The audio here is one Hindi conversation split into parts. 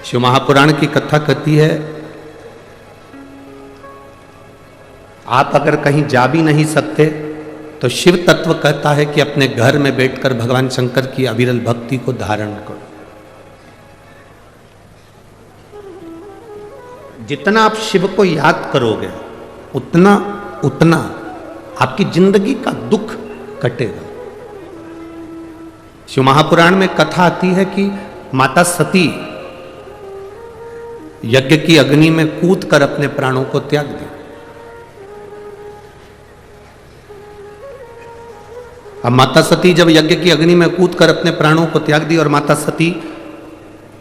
शिव महापुराण की कथा कहती है, आप अगर कहीं जा भी नहीं सकते तो शिव तत्व कहता है कि अपने घर में बैठकर भगवान शंकर की अविरल भक्ति को धारण करो। जितना आप शिव को याद करोगे उतना उतना आपकी जिंदगी का दुख कटेगा। शिव महापुराण में कथा आती है कि माता सती यज्ञ की अग्नि में कूद कर अपने प्राणों को त्याग दी। अब माता सती जब यज्ञ की अग्नि में कूद कर अपने प्राणों को त्याग दी और माता सती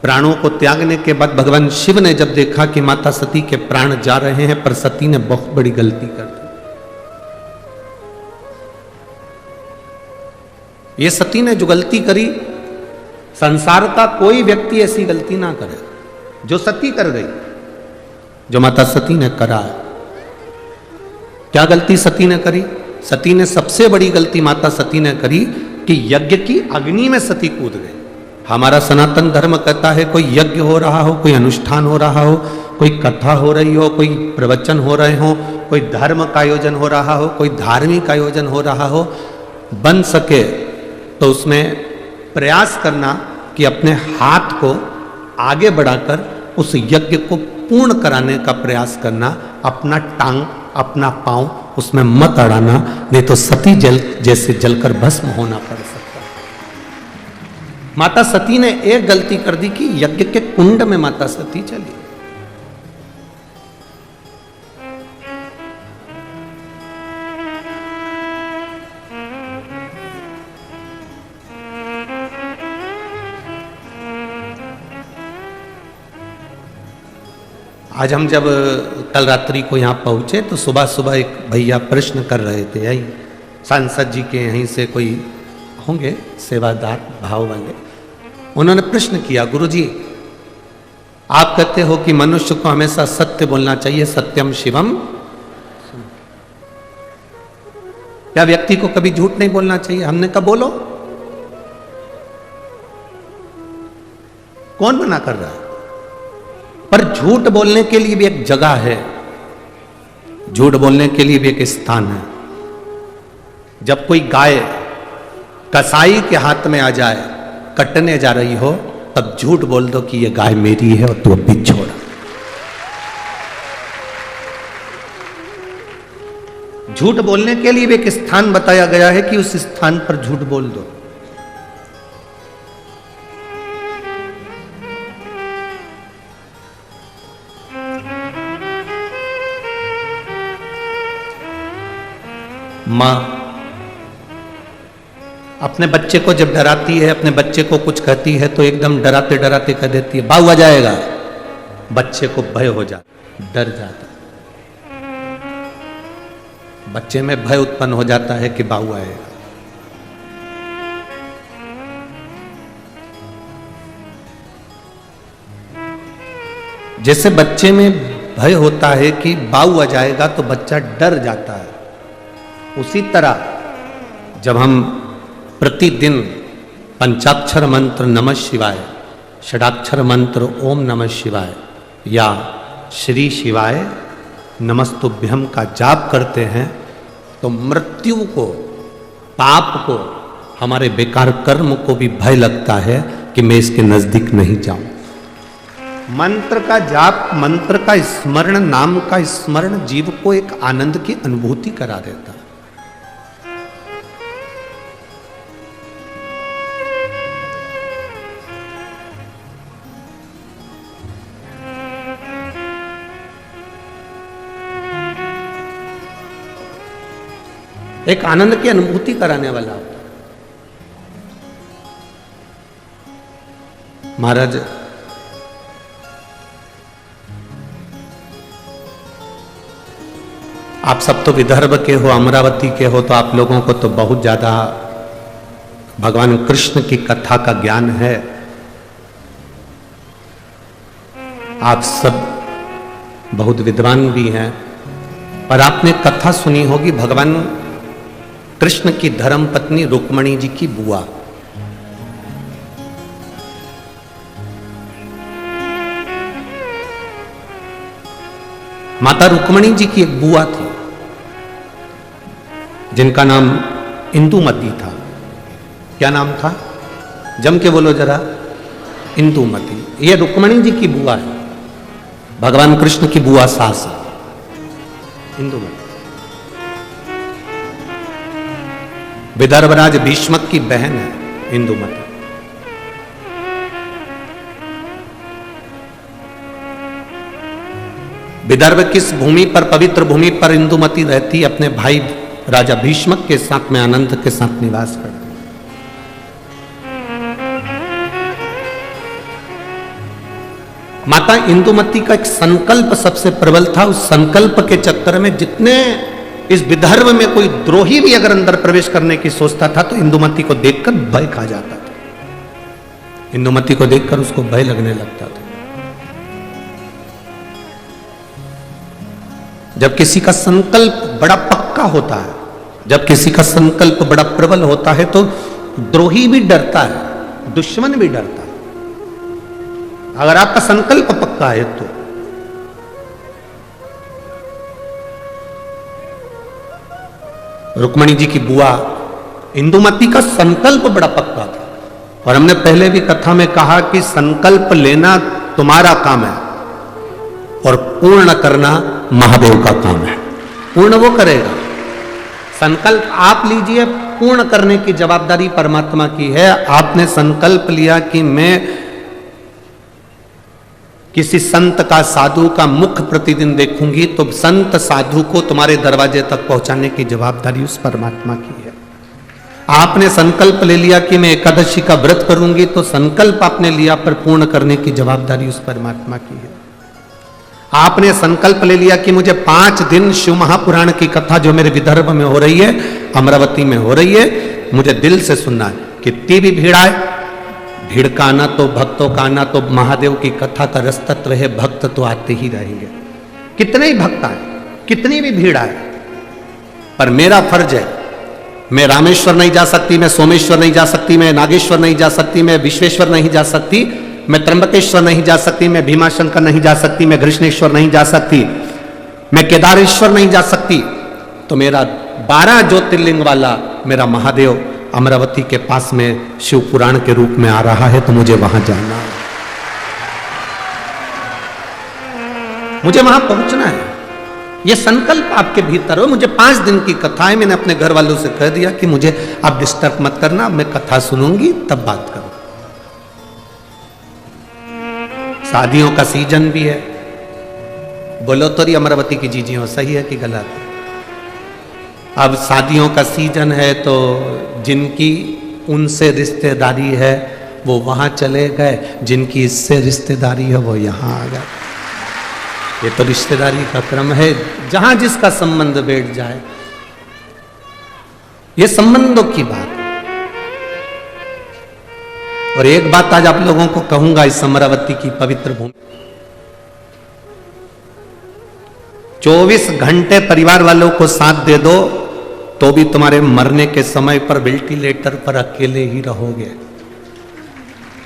प्राणों को त्यागने के बाद भगवान शिव ने जब देखा कि माता सती के प्राण जा रहे हैं, पर सती ने बहुत बड़ी गलती कर दी। ये सती ने जो गलती करी, संसार का कोई व्यक्ति ऐसी गलती ना करे जो सती कर गई, जो माता सती ने करा। क्या गलती सती ने करी? सती ने सबसे बड़ी गलती माता सती ने करी कि यज्ञ की अग्नि में सती कूद गई। हमारा सनातन धर्म कहता है कोई यज्ञ हो रहा हो, कोई अनुष्ठान हो रहा हो, कोई कथा हो रही हो, कोई प्रवचन हो रहे हो, कोई धर्म का आयोजन हो रहा हो, कोई धार्मिक आयोजन हो रहा हो, बन सके तो उसमें प्रयास करना कि अपने हाथ को आगे बढ़ाकर उस यज्ञ को पूर्ण कराने का प्रयास करना, अपना टांग अपना पांव उसमें मत अड़ाना, नहीं तो सती जल जैसे जलकर भस्म होना पड़ सकता है। माता सती ने एक गलती कर दी कि यज्ञ के कुंड में माता सती चली। आज हम जब कल रात्रि को यहाँ पहुँचे तो सुबह सुबह एक भैया प्रश्न कर रहे थे, यही सांसद जी के यहीं से कोई होंगे सेवादार भाव वाले। उन्होंने प्रश्न किया, गुरुजी आप कहते हो कि मनुष्य को हमेशा सत्य बोलना चाहिए, सत्यम शिवम, क्या व्यक्ति को कभी झूठ नहीं बोलना चाहिए? हमने कहा बोलो। कौन मना कर रहा है? पर झूठ बोलने के लिए भी एक जगह है, झूठ बोलने के लिए भी एक स्थान है। जब कोई गाय कसाई के हाथ में आ जाए, कटने जा रही हो, तब झूठ बोल दो कि ये गाय मेरी है और तू अब भी छोड़। झूठ बोलने के लिए भी एक स्थान बताया गया है कि उस स्थान पर झूठ बोल दो। मां अपने बच्चे को जब डराती है, अपने बच्चे को कुछ कहती है तो एकदम डराते डराते कह देती है बाऊ आ जाएगा। बच्चे को भय हो जाता, डर जाता, बच्चे में भय उत्पन्न हो जाता है कि बाऊ आएगा। जैसे बच्चे में भय होता है कि बाऊ आ जाएगा तो बच्चा डर जाता है, उसी तरह जब हम प्रतिदिन पंचाक्षर मंत्र नमः शिवाय, षडाक्षर मंत्र ओम नमः शिवाय या श्री शिवाय नमस्तुभ्यम का जाप करते हैं तो मृत्यु को, पाप को, हमारे बेकार कर्म को भी भय लगता है कि मैं इसके नजदीक नहीं जाऊं। मंत्र का जाप, मंत्र का स्मरण, नाम का स्मरण जीव को एक आनंद की अनुभूति करा देता है। एक आनंद की अनुभूति कराने वाला होता है। महाराज आप सब तो विदर्भ के हो, अमरावती के हो, तो आप लोगों को तो बहुत ज्यादा भगवान कृष्ण की कथा का ज्ञान है। आप सब बहुत विद्वान भी हैं, पर आपने कथा सुनी होगी भगवान कृष्ण की धर्म पत्नी रुक्मणी जी की बुआ। माता रुक्मणी जी की एक बुआ थी जिनका नाम इंदुमती था। क्या नाम था? जम के बोलो जरा। इंदुमती। ये रुक्मणी जी की बुआ है, भगवान कृष्ण की बुआ सास है इंदुमती। विदर्भराज भीष्मक की बहन है इंदुमती। विदर्भ किस भूमि पर, पवित्र भूमि पर इंदुमती रहती, अपने भाई राजा भीष्मक के साथ में आनंद के साथ निवास करती। माता इंदुमती का एक संकल्प सबसे प्रबल था। उस संकल्प के चक्कर में जितने इस विदर्भ में कोई द्रोही भी अगर अंदर प्रवेश करने की सोचता था तो इंदुमती को देखकर भय खा जाता था। इंदुमती को देखकर उसको भय लगने लगता था। जब किसी का संकल्प बड़ा पक्का होता है, जब किसी का संकल्प बड़ा प्रबल होता है तो द्रोही भी डरता है, दुश्मन भी डरता है। अगर आपका संकल्प पक्का है तो रुक्मणी जी की बुआ इंदुमती का संकल्प बड़ा पक्का था। और हमने पहले भी कथा में कहा कि संकल्प लेना तुम्हारा काम है और पूर्ण करना महादेव का काम है। पूर्ण वो करेगा। संकल्प आप लीजिए, पूर्ण करने की जवाबदारी परमात्मा की है। आपने संकल्प लिया कि मैं किसी संत का, साधु का मुख प्रतिदिन देखूंगी, तो संत साधु को तुम्हारे दरवाजे तक पहुंचाने की जवाबदारी उस परमात्मा की है। आपने संकल्प ले लिया कि मैं एकादशी का व्रत करूंगी, तो संकल्प आपने लिया पर पूर्ण करने की जवाबदारी उस परमात्मा की है। आपने संकल्प ले लिया कि मुझे 5 दिन शिव महापुराण की कथा जो मेरे विदर्भ में हो रही है, अमरावती में हो रही है, मुझे दिल से सुनना है। कितनी भी भीड़ आए, भीड़ का आना तो, भक्तों का आना तो, महादेव की कथा का रस तत्व है, भक्त तो आते ही रहेंगे। कितने ही भक्त आए, कितनी भी भीड़ आए, पर मेरा फर्ज है, मैं रामेश्वर नहीं जा सकती, मैं सोमेश्वर नहीं जा सकती, मैं नागेश्वर नहीं जा सकती, मैं विश्वेश्वर नहीं जा सकती, मैं त्र्यंबकेश्वर नहीं जा सकती, मैं भीमाशंकर नहीं जा सकती, मैं कृष्णेश्वर नहीं जा सकती, मैं केदारेश्वर नहीं जा सकती, तो मेरा 12 ज्योतिर्लिंग वाला मेरा महादेव अमरावती के पास में शिव पुराण के रूप में आ रहा है, तो मुझे वहां जाना है, मुझे वहां पहुंचना है। यह संकल्प आपके भीतर हो। मुझे 5 दिन की कथा है, मैंने अपने घर वालों से कह दिया कि मुझे आप डिस्टर्ब मत करना, मैं कथा सुनूंगी तब बात करूं। शादियों का सीजन भी है। बोलो तो रही अमरावती की जीजियों, सही है कि गलत? अब शादियों का सीजन है तो जिनकी उनसे रिश्तेदारी है वो वहां चले गए, जिनकी इससे रिश्तेदारी है वो यहां आ गए। ये तो रिश्तेदारी का क्रम है, जहां जिसका संबंध बैठ जाए, ये संबंधों की बात है। और एक बात आज आप लोगों को कहूंगा, इस अमरावती की पवित्र भूमि, 24 घंटे परिवार वालों को साथ दे दो तो भी तुम्हारे मरने के समय पर वेंटिलेटर पर अकेले ही रहोगे,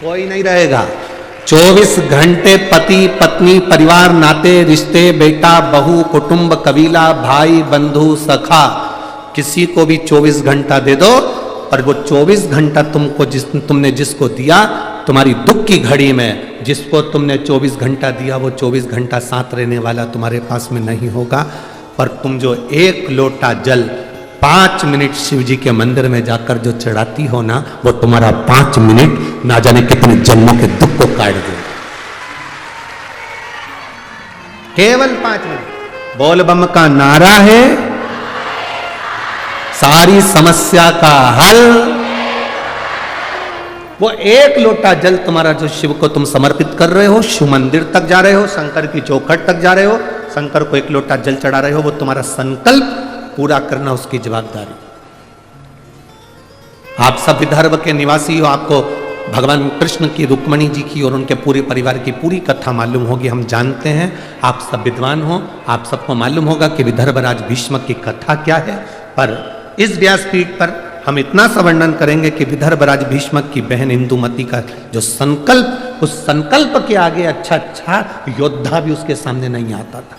कोई नहीं रहेगा। 24 घंटे पति पत्नी, परिवार, नाते रिश्ते, बेटा बहू, कुटुंब, कबीला, भाई बंधु, सखा, किसी को भी 24 घंटा दे दो, और वो 24 घंटा तुमको तुमने जिसको दिया, तुम्हारी दुख की घड़ी में जिसको तुमने 24 घंटा दिया, वो 24 घंटा साथ रहने वाला तुम्हारे पास में नहीं होगा। पर तुम जो 1 लोटा जल 5 मिनट शिव जी के मंदिर में जाकर जो चढ़ाती हो ना, वो तुम्हारा 5 मिनट ना जाने कितने जन्मों के दुख को काट दे। केवल 5 मिनट बोल बम का नारा है, सारी समस्या का हल। वो 1 लोटा जल तुम्हारा जो शिव को तुम समर्पित कर रहे हो, शिव मंदिर तक जा रहे हो, शंकर की चौखट तक जा रहे हो, शंकर को 1 लोटा जल चढ़ा रहे हो, वो तुम्हारा संकल्प पूरा करना उसकी जवाबदारी। आप सब विदर्भ के निवासी हो, आपको भगवान कृष्ण की, रुक्मणी जी की और उनके पूरे परिवार की पूरी कथा मालूम होगी, हम जानते हैं। आप सब विद्वान हो, आप सबको मालूम होगा कि विदर्भराज भीष्मक की कथा क्या है। पर इस व्यासपीठ पर हम इतना सा वर्णन करेंगे कि विदर्भराज भीष्मक की बहन इंदुमती का जो संकल्प, उस संकल्प के आगे अच्छा योद्धा भी उसके सामने नहीं आता था।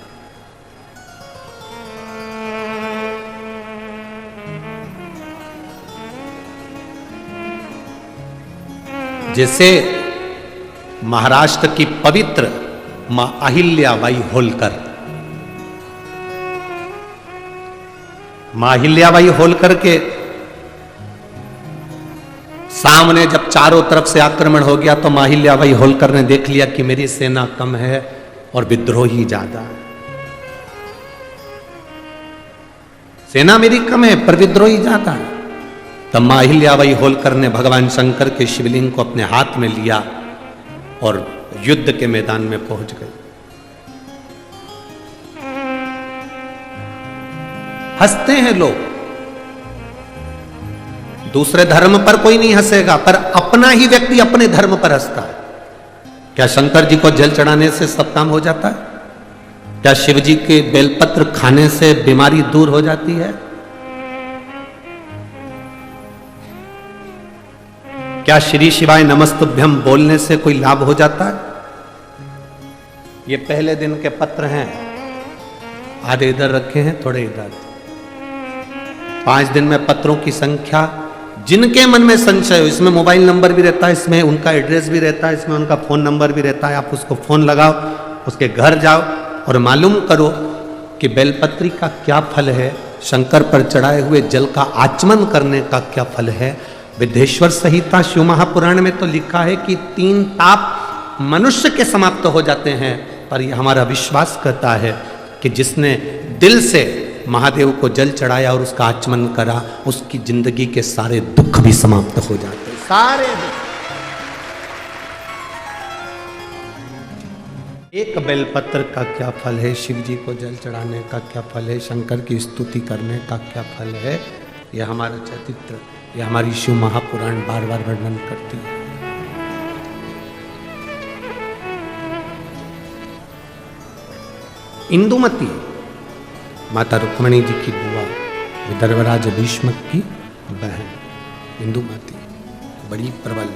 जैसे महाराष्ट्र की पवित्र मां अहिल्याबाई होलकर, मां अहिल्याबाई होलकर के सामने जब चारों तरफ से आक्रमण हो गया तो मां अहिल्याबाई होलकर ने देख लिया कि मेरी सेना कम है और विद्रोही ज्यादा है। सेना मेरी कम है पर विद्रोही ज्यादा है। तब मां अहिल्याबाई होलकर ने भगवान शंकर के शिवलिंग को अपने हाथ में लिया और युद्ध के मैदान में पहुंच गए। हंसते हैं लोग, दूसरे धर्म पर कोई नहीं हंसेगा, पर अपना ही व्यक्ति अपने धर्म पर हंसता है। क्या शंकर जी को जल चढ़ाने से सब काम हो जाता है? क्या शिव जी के बेलपत्र खाने से बीमारी दूर हो जाती है? क्या श्री शिवाय नमस्तुभ्यम बोलने से कोई लाभ हो जाता है? ये पहले दिन के पत्र हैं, आधे इधर रखे हैं, थोड़े इधर। 5 दिन में पत्रों की संख्या, जिनके मन में संशय हो, इसमें मोबाइल नंबर भी रहता है, इसमें उनका एड्रेस भी रहता है, इसमें उनका फोन नंबर भी रहता है। आप उसको फोन लगाओ, उसके घर जाओ और मालूम करो कि बेलपत्री का क्या फल है, शंकर पर चढ़ाए हुए जल का आचमन करने का क्या फल है। विद्येश्वर संहिता शिव महापुराण में तो लिखा है कि 3 ताप मनुष्य के समाप्त हो जाते हैं, पर यह हमारा विश्वास करता है कि जिसने दिल से महादेव को जल चढ़ाया और उसका आचमन करा, उसकी जिंदगी के सारे दुख भी समाप्त हो जाते, सारे दुख। एक बेलपत्र का क्या फल है, शिव जी को जल चढ़ाने का क्या फल है, शंकर की स्तुति करने का क्या फल है, यह हमारा चरित्र, यह हमारी शिव महापुराण बार बार वर्णन करती है। इंदुमती माता रुक्मणी जी की बुआ, विदर्भराज भीष्मक की बहन इंदुमती, बड़ी प्रबल,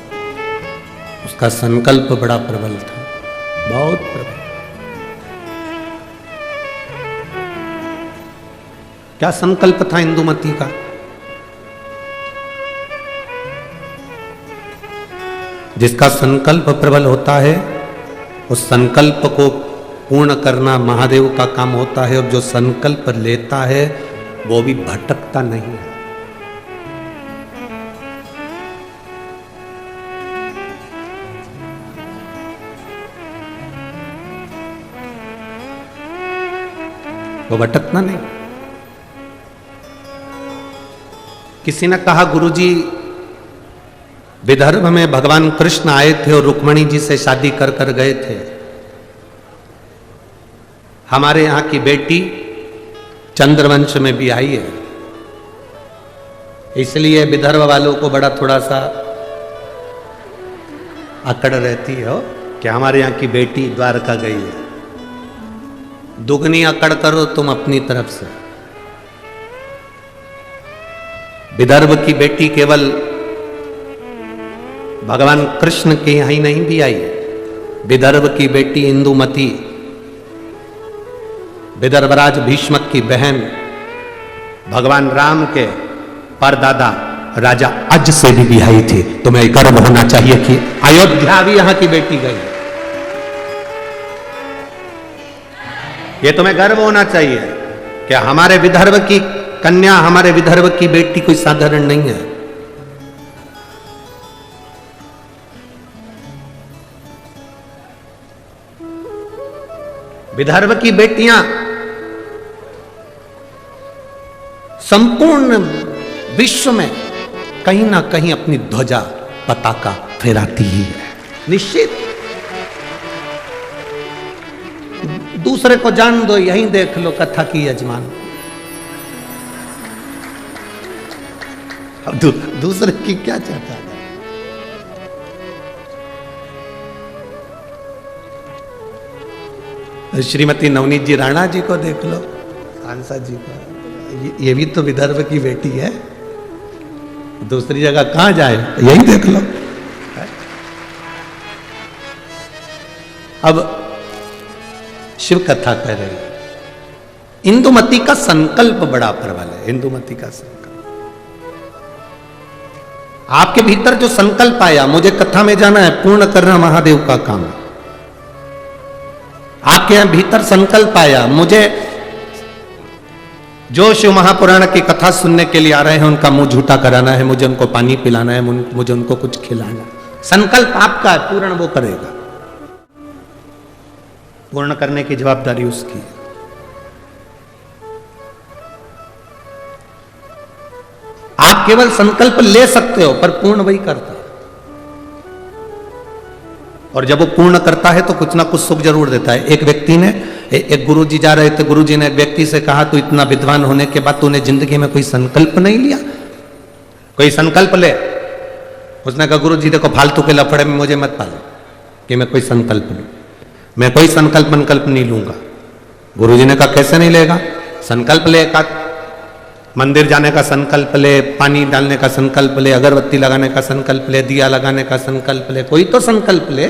उसका संकल्प बड़ा प्रबल था, बहुत प्रबल। क्या संकल्प था इंदुमती का? जिसका संकल्प प्रबल होता है उस संकल्प को पूर्ण करना महादेव का काम होता है, और जो संकल्प लेता है वो भी भटकता नहीं है। वो भटकता नहीं। किसी ने कहा, गुरुजी विदर्भ में भगवान कृष्ण आए थे और रुक्मणी जी से शादी कर कर गए थे। हमारे यहां की बेटी चंद्रवंश में भी आई है, इसलिए विदर्भ वालों को बड़ा थोड़ा सा अकड़ रहती है कि हमारे यहां की बेटी द्वारका गई है। दुगनी अकड़ करो तुम अपनी तरफ से। विदर्भ की बेटी केवल भगवान कृष्ण के यहां ही नहीं भी आई, विदर्भ की बेटी इंदुमती विदर्भराज भीष्मक की बहन, भगवान राम के परदादा राजा अज से भी आई थी। तुम्हें गर्व होना चाहिए कि अयोध्या भी यहां की बेटी गई। ये तुम्हें गर्व होना चाहिए कि हमारे विदर्भ की कन्या, हमारे विदर्भ की बेटी कोई साधारण नहीं है। विदर्भ की बेटियां संपूर्ण विश्व में कहीं ना कहीं अपनी ध्वजा पताका फहराती ही है, निश्चित। दूसरे को जान दो, यहीं देख लो कथा की यजमान। अब दूसरे की क्या चाहता है? श्रीमती नवनीत जी राणा जी को देख लो, सांसद जी को, ये भी तो विदर्भ की बेटी है। दूसरी जगह कहां जाए, यही देख लो। अब शिव कथा कह रही है, इंदुमती का संकल्प बड़ा प्रबल है। इंदुमती का संकल्प, आपके भीतर जो संकल्प आया, मुझे कथा में जाना है, पूर्ण करना महादेव का काम है। आपके यहां भीतर संकल्प आया, मुझे जो शिव महापुराण की कथा सुनने के लिए आ रहे हैं उनका मुंह झूठा कराना है, मुझे उनको पानी पिलाना है, मुझे उनको कुछ खिलाना है। संकल्प आपका है, पूर्ण वो करेगा। पूर्ण करने की जवाबदारी उसकी है। आप केवल संकल्प ले सकते हो, पर पूर्ण वही करता है। और जब वो पूर्ण करता है तो कुछ ना कुछ सुख जरूर देता है। एक व्यक्ति ने, एक गुरुजी जा रहे थे, गुरुजी ने एक व्यक्ति से कहा, तू इतना विद्वान होने के बाद तूने जिंदगी में कोई संकल्प नहीं लिया, कोई संकल्प ले। उसने कहा, गुरुजी देखो फालतू के लफड़े में मुझे मत पालो कि मैं कोई संकल्प लूं, मैं कोई संकल्प नहीं लूंगा। गुरुजी ने कहा, कैसे नहीं लेगा? संकल्प ले, एक मंदिर जाने का संकल्प ले, पानी डालने का संकल्प ले, अगरबत्ती लगाने का संकल्प ले, दिया लगाने का संकल्प ले, कोई तो संकल्प ले।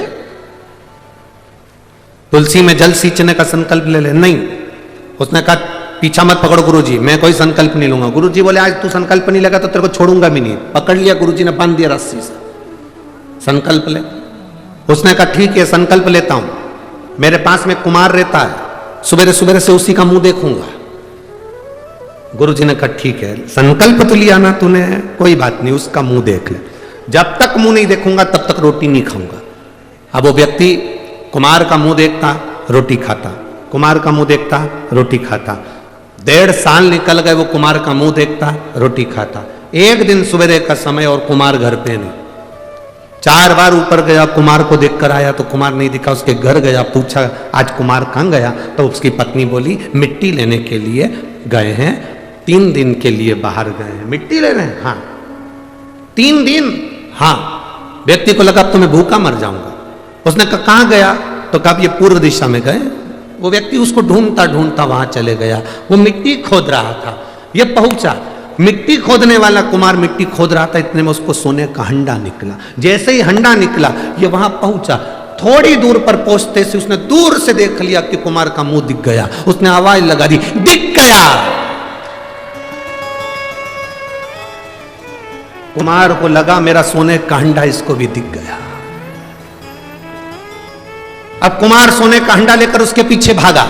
तुलसी में जल सींचने का संकल्प ले। नहीं, उसने कहा, पीछा मत पकड़ो गुरुजी, मैं कोई संकल्प नहीं लूंगा। गुरुजी बोले, आज तू संकल्प नहीं लेगा तो तेरे को छोड़ूंगा भी नहीं। पकड़ लिया गुरुजी ने, बांध दिया रस्सी से, संकल्प ले। उसने कहा, ठीक है संकल्प लेता हूं, मेरे पास में कुमार रहता है, सुबेरे सुबेरे से उसी का मुंह देखूंगा। गुरुजी ने कहा, ठीक है संकल्प तो लिया ना तूने, कोई बात नहीं, उसका मुंह देख ले। जब तक मुंह नहीं देखूंगा तब तक रोटी नहीं खाऊंगा। अब वो व्यक्ति कुमार का मुंह देखता, रोटी खाता, कुमार का मुंह देखता, रोटी खाता। 1.5 साल निकल गए, वो कुमार का मुंह देखता, रोटी खाता। एक दिन सवेरे का समय और कुमार घर पे नहीं। 4 बार ऊपर गया, कुमार को देखकर आया तो कुमार नहीं दिखा। उसके घर गया, पूछा आज कुमार कहाँ गया? तो उसकी पत्नी बोली, मिट्टी लेने के लिए गए हैं, 3 दिन के लिए बाहर गए हैं। मिट्टी ले रहे हैं? हाँ। 3 दिन? हाँ। व्यक्ति को लगा अब तो मैं भूखा मर जाऊंगा। उसने कहा, कहाँ गया? तो कहा, ये पूर्व दिशा में गए। वो व्यक्ति उसको ढूंढता ढूंढता वहां चले गया। वो मिट्टी खोद रहा था, ये पहुंचा, मिट्टी खोदने वाला कुमार मिट्टी खोद रहा था, इतने में उसको सोने का हंडा निकला। जैसे ही हंडा निकला, ये वहां पहुंचा। थोड़ी दूर पर पहुंचते से उसने दूर से देख लिया कि कुमार का मुंह दिख गया। उसने आवाज लगा दी, दिख गया। कुमार को लगा मेरा सोने का हंडा इसको भी दिख गया। अब कुमार सोने का हंडा लेकर उसके पीछे भागा।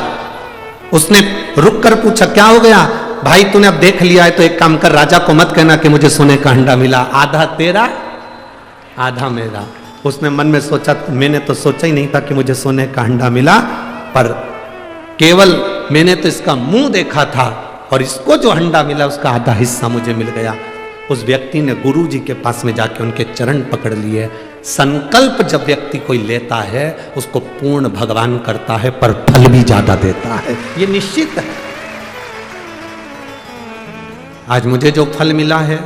उसने रुक कर पूछा, क्या हो गया भाई? तूने अब देख लिया है तो एक काम कर, राजा को मत कहना कि मुझे सोने का हंडा मिला, आधा तेरा आधा मेरा। उसने मन में सोचा, मैंने तो सोचा ही नहीं था कि मुझे सोने का हंडा मिला, पर केवल मैंने तो इसका मुंह देखा था और इसको जो हंडा मिला उसका आधा हिस्सा मुझे मिल गया। उस व्यक्ति ने गुरु जी के पास में जाके उनके चरण पकड़ लिए। संकल्प जब व्यक्ति कोई लेता है उसको पूर्ण भगवान करता है, पर फल भी ज्यादा देता है, ये निश्चित है। आज मुझे जो फल मिला है,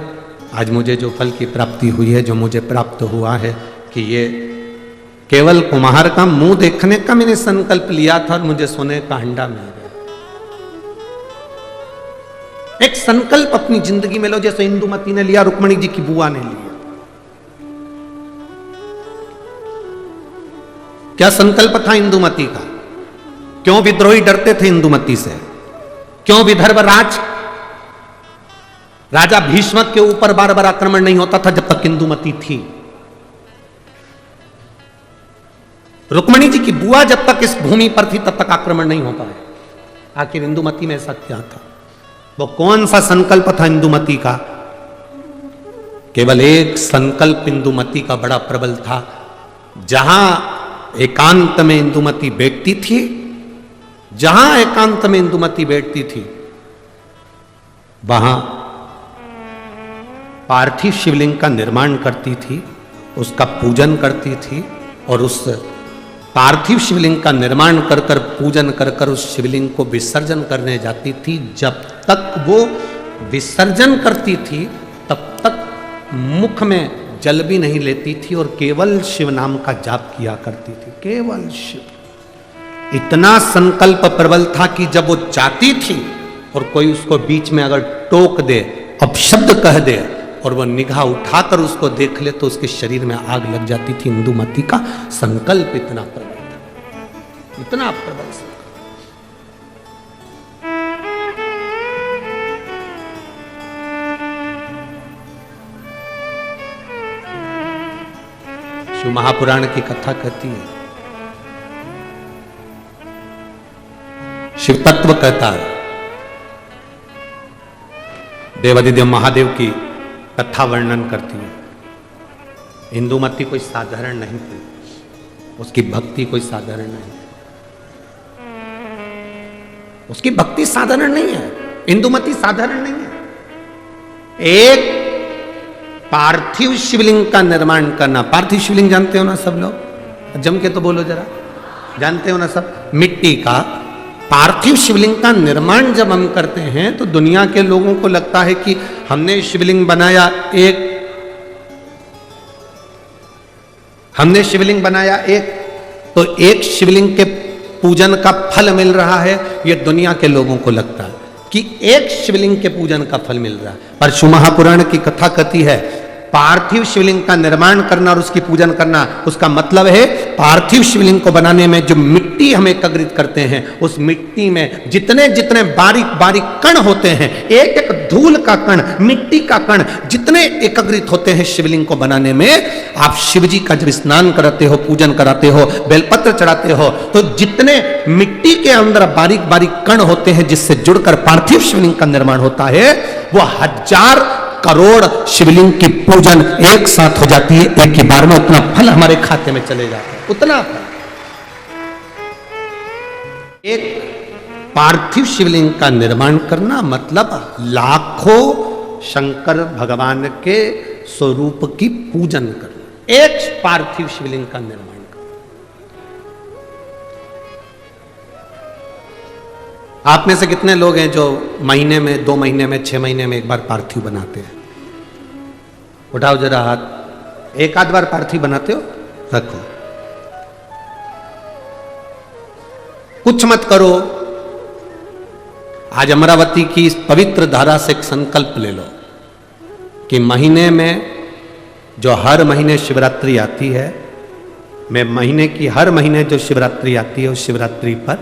आज मुझे जो फल की प्राप्ति हुई है, जो मुझे प्राप्त हुआ है, कि ये केवल कुम्हार का मुंह देखने का मैंने संकल्प लिया था और मुझे सोने का हंडा मिल गया। एक संकल्प अपनी जिंदगी में लो, जैसे इंदुमती ने लिया, रुक्मणी जी की बुआ ने लिया। क्या संकल्प था इंदुमती का? क्यों विद्रोही डरते थे इंदुमती से? क्यों विदर्भराज राजा भीष्मक के ऊपर बार बार आक्रमण नहीं होता था जब तक इंदुमती थी? रुक्मणी जी की बुआ जब तक इस भूमि पर थी तब तक आक्रमण नहीं हो पाया। आखिर इंदुमती में ऐसा क्या था? वो कौन सा संकल्प था इंदुमती का? केवल एक संकल्प इंदुमती का बड़ा प्रबल था। जहां एकांत में इंदुमती बैठती थी, जहां एकांत में इंदुमती बैठती थी, वहां पार्थिव शिवलिंग का निर्माण करती थी, उसका पूजन करती थी, और उस पार्थिव शिवलिंग का निर्माण कर कर पूजन कर कर उस शिवलिंग को विसर्जन करने जाती थी। जब तक वो विसर्जन करती थी तब तक मुख में जल भी नहीं लेती थी और केवल शिव नाम का जाप किया करती थी, केवल शिव। इतना संकल्प प्रबल था कि जब वो चाहती थी और कोई उसको बीच में अगर टोक दे, अपशब्द कह दे और वह निगाह उठाकर उसको देख ले तो उसके शरीर में आग लग जाती थी। इंदुमती का संकल्प इतना प्रबल था, इतना प्रबल संकल्प। शिव महापुराण की कथा कहती है, शिव तत्व कहता है, देवादिदेव महादेव की कथा वर्णन करती है। इंदुमती कोई साधारण नहीं थी, उसकी भक्ति कोई साधारण नहीं, उसकी भक्ति साधारण नहीं है, इंदुमती साधारण नहीं है। एक पार्थिव शिवलिंग का निर्माण करना, पार्थिव शिवलिंग जानते हो ना सब लोग, जम के तो बोलो जरा, जानते हो ना सब, मिट्टी का पार्थिव शिवलिंग का निर्माण जब हम करते हैं तो दुनिया के लोगों को लगता है कि हमने शिवलिंग बनाया एक, तो एक शिवलिंग के पूजन का फल मिल रहा है, ये दुनिया के लोगों को लगता है कि एक शिवलिंग के पूजन का फल मिल रहा है। पर शिव महापुराण की कथा कहती है, पार्थिव शिवलिंग का निर्माण करना और उसकी पूजन करना, उसका मतलब है पार्थिव शिवलिंग को बनाने में जो मिट्टी हम एकत्रित करते हैं, उस मिट्टी में जितने जितने बारीक बारीक कण होते हैं, एक एक धूल का कण, मिट्टी का कण जितने एकत्रित होते हैं शिवलिंग को बनाने में, आप शिव जी का जब स्नान कराते हो, पूजन कराते हो, बेलपत्र चढ़ाते हो, तो जितने मिट्टी के अंदर बारीक बारीक कण होते हैं जिससे जुड़कर पार्थिव शिवलिंग का निर्माण होता है, वो 1000 करोड़ शिवलिंग की पूजन एक साथ हो जाती है, एक ही बार में। उतना फल हमारे खाते में चले जाता है, उतना फल। एक पार्थिव शिवलिंग का निर्माण करना मतलब लाखों शंकर भगवान के स्वरूप की पूजन करना, एक पार्थिव शिवलिंग का निर्माण करना। आप में से कितने लोग हैं जो महीने में, 2 महीने में, 6 महीने में एक बार पार्थिव बनाते हैं? उठाओ जरा हाथ। एक आध बार पार्थिव बनाते हो? रखो। कुछ मत करो। आज अमरावती की इस पवित्र धारा से एक संकल्प ले लो कि महीने में जो हर महीने शिवरात्रि आती है, मैं महीने की हर महीने जो शिवरात्रि आती है, उस शिवरात्रि पर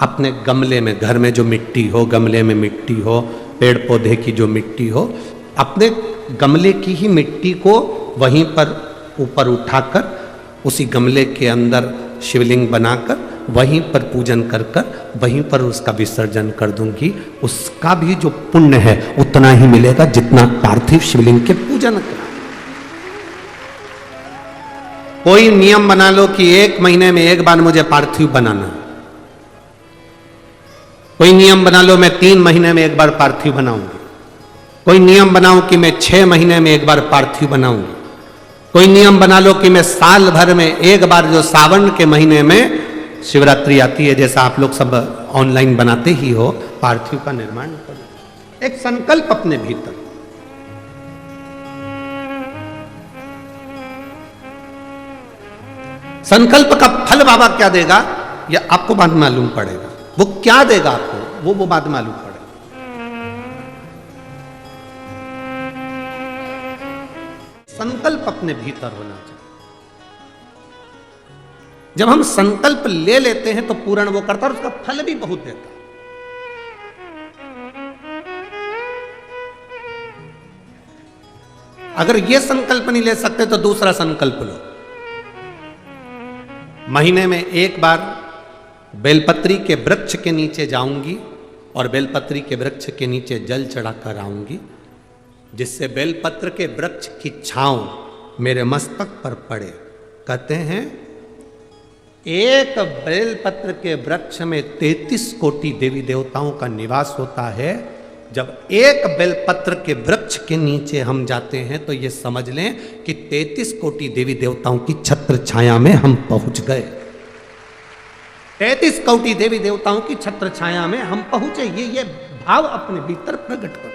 अपने गमले में, घर में जो मिट्टी हो, गमले में मिट्टी हो, पेड़ पौधे की जो मिट्टी हो, अपने गमले की ही मिट्टी को वहीं पर ऊपर उठाकर उसी गमले के अंदर शिवलिंग बनाकर वहीं पर पूजन कर कर वहीं पर उसका विसर्जन कर दूंगी। उसका भी जो पुण्य है उतना ही मिलेगा जितना पार्थिव शिवलिंग के पूजन का। कोई नियम बना लो कि 1 महीने में एक बार मुझे पार्थिव बनाना। कोई नियम बना लो मैं 3 महीने में एक बार पार्थिव बनाऊंगी। कोई नियम बनाओ कि मैं 6 महीने में एक बार पार्थिव बनाऊंगी। कोई नियम बना लो कि मैं साल भर में एक बार, जो सावन के महीने में शिवरात्रि आती है, जैसा आप लोग सब ऑनलाइन बनाते ही हो, पार्थिव का निर्माण करो। एक संकल्प अपने भीतर। संकल्प का फल बाबा क्या देगा यह आपको बाद में मालूम पड़ेगा। वो क्या देगा आपको वो बाद में मालूम पड़ेगा। संकल्प अपने भीतर होना चाहिए। जब हम संकल्प ले लेते हैं तो पूर्ण वो करता है और उसका फल भी बहुत देता है। अगर ये संकल्प नहीं ले सकते तो दूसरा संकल्प लो। महीने में एक बार बेलपत्री के वृक्ष के नीचे जाऊंगी और बेलपत्री के वृक्ष के नीचे जल चढ़ाकर आऊंगी, जिससे बेलपत्र के वृक्ष की छांव मेरे मस्तक पर पड़े। कहते हैं एक बेलपत्र के वृक्ष में 33 कोटि देवी देवताओं का निवास होता है। जब एक बेलपत्र के वृक्ष के नीचे हम जाते हैं तो ये समझ लें कि 33 कोटि देवी देवताओं की छत्र छाया में हम पहुंच गए। 33 कोटि देवी देवताओं की छत्र छाया में हम पहुंचे। ये भाव अपने भीतर प्रकट करो।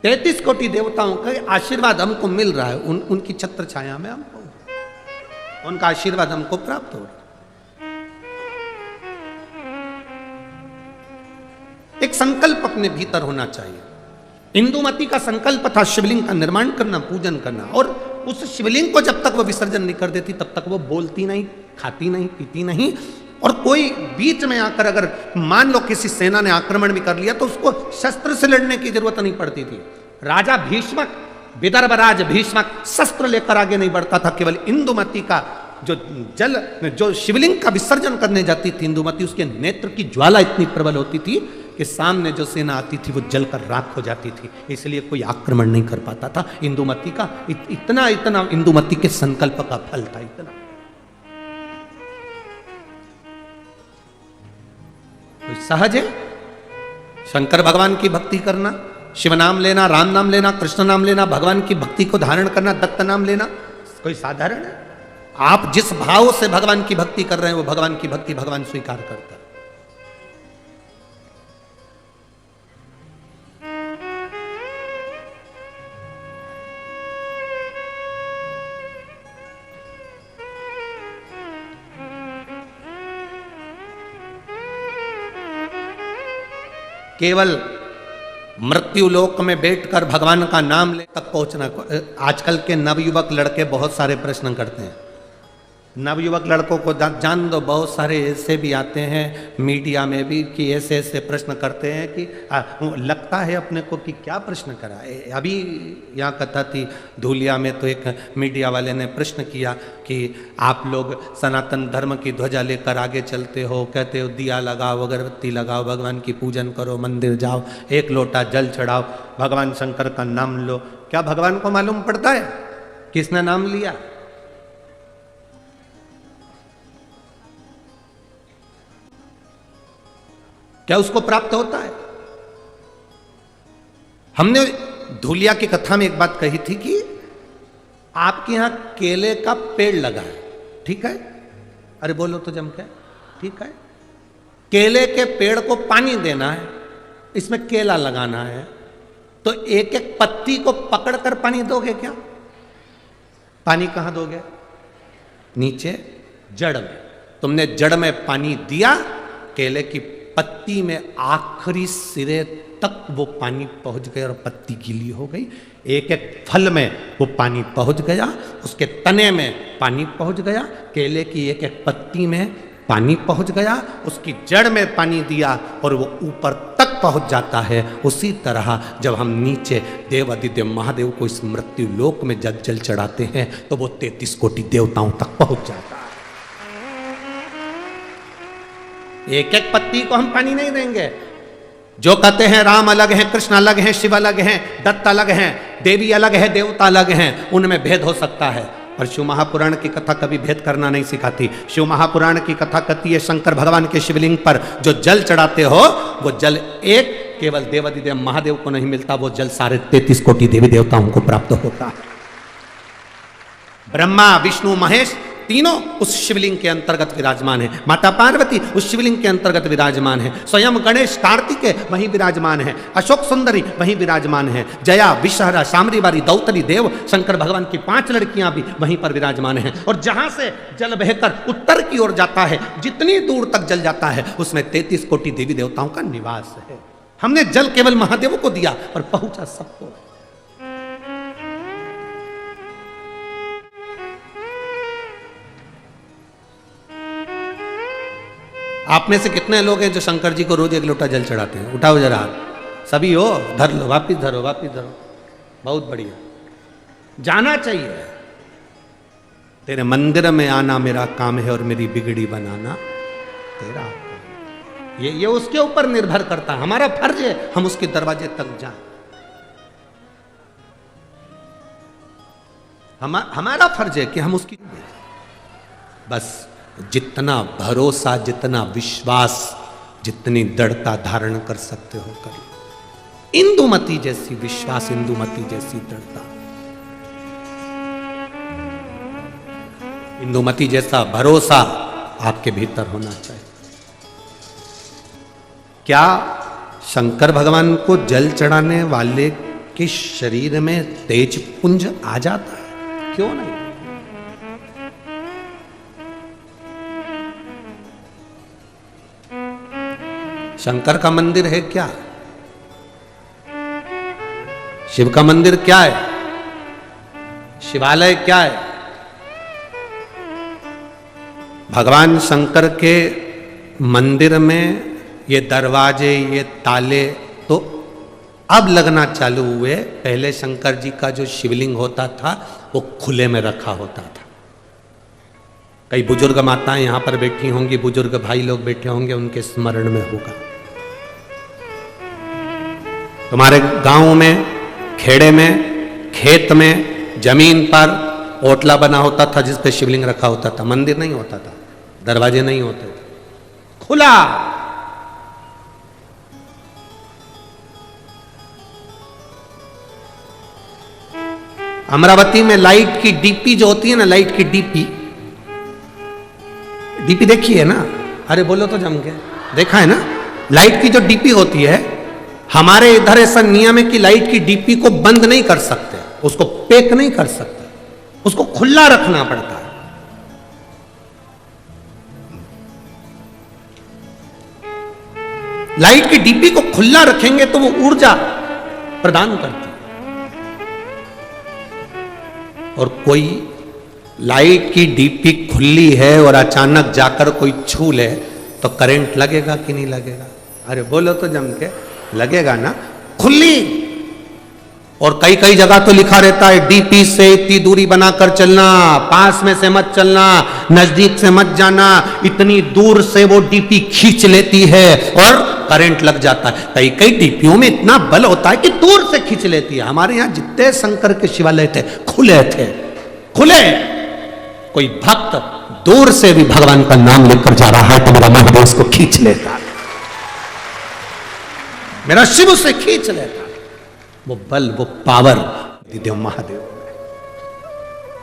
तैतीस कोटि देवताओं का आशीर्वाद हमको मिल रहा है। उनकी छत्र छाया में हम पहुंचे, उनका आशीर्वाद हमको प्राप्त हो रहा है। एक संकल्प अपने भीतर होना चाहिए। इंदुमती का संकल्प था शिवलिंग का निर्माण करना, पूजन करना, और उस शिवलिंग को जब तक वो विसर्जन नहीं कर देती तब तक वो बोलती नहीं, खाती नहीं, पीती नहीं, और कोई बीच में आकर अगर मान लो किसी सेना ने आक्रमण भी कर लिया तो उसको शस्त्र से लड़ने की जरूरत नहीं पड़ती थी। राजा भीष्मक, विदर्भराज भीष्मक शस्त्र लेकर आगे नहीं बढ़ता था। केवल इंदुमती का जो शिवलिंग का विसर्जन करने जाती थी इंदुमती, उसके नेत्र की ज्वाला इतनी प्रबल होती थी कि सामने जो सेना आती थी वो जलकर राख हो जाती थी, इसलिए कोई आक्रमण नहीं कर पाता था। इंदुमती का इतना इंदुमती के संकल्प का फल था इतना। कोई सहज है शंकर भगवान की भक्ति करना, शिव नाम लेना, राम नाम लेना, कृष्ण नाम लेना, भगवान की भक्ति को धारण करना, दत्त नाम लेना, कोई साधारण है? आप जिस भाव से भगवान की भक्ति कर रहे हैं वो भगवान की भक्ति भगवान स्वीकार करता है। केवल मृत्यु लोक में बैठकर भगवान का नाम ले तक पहुंचना। आजकल के नवयुवक लड़के बहुत सारे प्रश्न करते हैं। नवयुवक लड़कों को जान दो, बहुत सारे ऐसे भी आते हैं मीडिया में भी कि ऐसे ऐसे प्रश्न करते हैं कि लगता है अपने को कि क्या प्रश्न करा है। अभी यहाँ कथा थी धूलिया में, तो एक मीडिया वाले ने प्रश्न किया कि आप लोग सनातन धर्म की ध्वजा लेकर आगे चलते हो, कहते हो दिया लगाओ, अगरबत्ती लगाओ, भगवान की पूजन करो, मंदिर जाओ, एक लोटा जल चढ़ाओ, भगवान शंकर का नाम लो। क्या भगवान को मालूम पड़ता है किसने नाम लिया? क्या उसको प्राप्त होता है? हमने धूलिया की कथा में एक बात कही थी कि आपके यहां केले का पेड़ लगा है, ठीक है? अरे बोलो तो जम के, ठीक है? केले के पेड़ को पानी देना है, इसमें केला लगाना है, तो एक एक पत्ती को पकड़कर पानी दोगे क्या? पानी कहां दोगे? नीचे जड़ में। तुमने जड़ में पानी दिया, केले की पत्ती में आखिरी सिरे तक वो पानी पहुंच गया और पत्ती गीली हो गई। एक एक फल में वो पानी पहुंच गया, उसके तने में पानी पहुंच गया, केले की एक एक पत्ती में पानी पहुंच गया, उसकी जड़ में पानी दिया और वो ऊपर तक पहुंच जाता है। उसी तरह जब हम नीचे देवादिदेव महादेव को इस मृत्यु लोक में जल चढ़ाते हैं तो वो 33 कोटि देवताओं तक पहुंच जाता है। एक एक पत्ती को हम पानी नहीं देंगे। जो कहते हैं राम अलग हैं, कृष्ण अलग हैं, शिव अलग हैं, दत्त अलग हैं, देवी अलग है, देवता अलग हैं, उनमें भेद हो सकता है, पर शिव महापुराण की कथा कभी भेद करना नहीं सिखाती। शिव महापुराण की कथा कहती है शंकर भगवान के शिवलिंग पर जो जल चढ़ाते हो वो जल एक केवल देवादिदेव महादेव को नहीं मिलता, वो जल सारे 33 कोटि देवी देवताओं को प्राप्त होता है। ब्रह्मा विष्णु महेश तीनों उस शिवलिंग के अंतर्गत विराजमान है। माता पार्वती उस शिवलिंग के अंतर्गत विराजमान है। स्वयं गणेश कार्तिकेय वहीं विराजमान है। अशोक सुंदरी वहीं विराजमान है। जया विषहरा शामरीवारी दौतरी देव शंकर भगवान की 5 लड़कियां भी वहीं पर विराजमान हैं। और जहां से जल बहकर उत्तर की ओर जाता है, जितनी दूर तक जल जाता है उसमें 33 कोटि देवी देवताओं का निवास है। हमने जल केवल महादेव को दिया पर पहुंचा सबको। आप में से कितने लोग हैं जो शंकर जी को रोज 1 लोटा जल चढ़ाते हैं? उठाओ जरा हाथ। सभी हो? धर लो, वापिस धरो, वापिस धरो। बहुत बढ़िया, जाना चाहिए। तेरे मंदिर में आना मेरा काम है और मेरी बिगड़ी बनाना तेरा काम। ये उसके ऊपर निर्भर करता है। हमारा फर्ज है हम उसके दरवाजे तक जाएं। हमारा फर्ज है कि हम उसकी, बस जितना भरोसा, जितना विश्वास, जितनी दृढ़ता धारण कर सकते हो करिए। इंदुमती जैसी विश्वास, इंदुमती जैसी दृढ़ता, इंदुमती जैसा भरोसा आपके भीतर होना चाहिए। क्या शंकर भगवान को जल चढ़ाने वाले के शरीर में तेज पुंज आ जाता है? क्यों नहीं? शंकर का मंदिर है क्या? शिव का मंदिर क्या है? शिवालय क्या है? भगवान शंकर के मंदिर में ये दरवाजे, ये ताले तो अब लगना चालू हुए। पहले शंकर जी का जो शिवलिंग होता था वो खुले में रखा होता था। कई बुजुर्ग माताएं यहां पर बैठी होंगी, बुजुर्ग भाई लोग बैठे होंगे, उनके स्मरण में होगा। तुम्हारे गांव में, खेड़े में, खेत में, जमीन पर ओटला बना होता था जिस पे शिवलिंग रखा होता था। मंदिर नहीं होता था, दरवाजे नहीं होते थे, खुला। अमरावती में लाइट की डीपी जो होती है ना, लाइट की डीपी देखी है ना? अरे बोलो तो जम के, देखा है ना? लाइट की जो डीपी होती है, हमारे इधर ऐसा नियम है कि लाइट की डीपी को बंद नहीं कर सकते, उसको पैक नहीं कर सकते, उसको खुला रखना पड़ता है। लाइट की डीपी को खुला रखेंगे तो वो ऊर्जा प्रदान करती है। और कोई लाइट की डीपी खुली है और अचानक जाकर कोई छू ले तो करंट लगेगा कि नहीं लगेगा? अरे बोलो तो जम के, लगेगा ना? खुली। और कई कई जगह तो लिखा रहता है डीपी से इतनी दूरी बनाकर चलना, पास में से मत चलना, नजदीक से मत जाना, इतनी दूर से वो डीपी खींच लेती है और करंट लग जाता है। कई कई डीपियों में इतना बल होता है कि दूर से खींच लेती है। हमारे यहां जितने शंकर के शिवालय थे खुले थे, खुले। कोई भक्त दूर से भी भगवान का नाम लेकर जा रहा है तो मेरा महादेव उसको खींच लेता है, मेरा शिव उसे खींच लेता है। वो बल, वो पावर देव महादेव।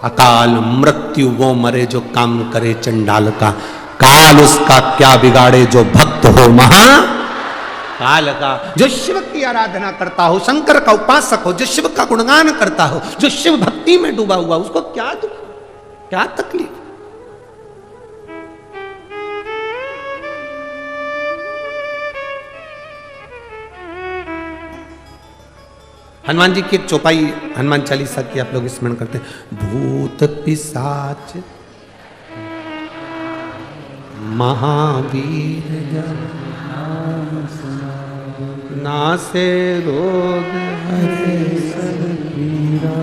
अकाल मृत्यु वो मरे जो काम करे चंडाल का, काल उसका क्या बिगाड़े जो भक्त हो महा काल का। जो शिव की आराधना करता हो, शंकर का उपासक हो, जो शिव का गुणगान करता हो, जो शिव भक्ति में डूबा हुआ, उसको क्या दुख, क्या तकलीफ? हनुमान जी की एक चौपाई हनुमान चालीसा की आप लोग स्मरण करते हैं। भूत पिशाच महावीर जन नासे रोग हरे सब पीरा,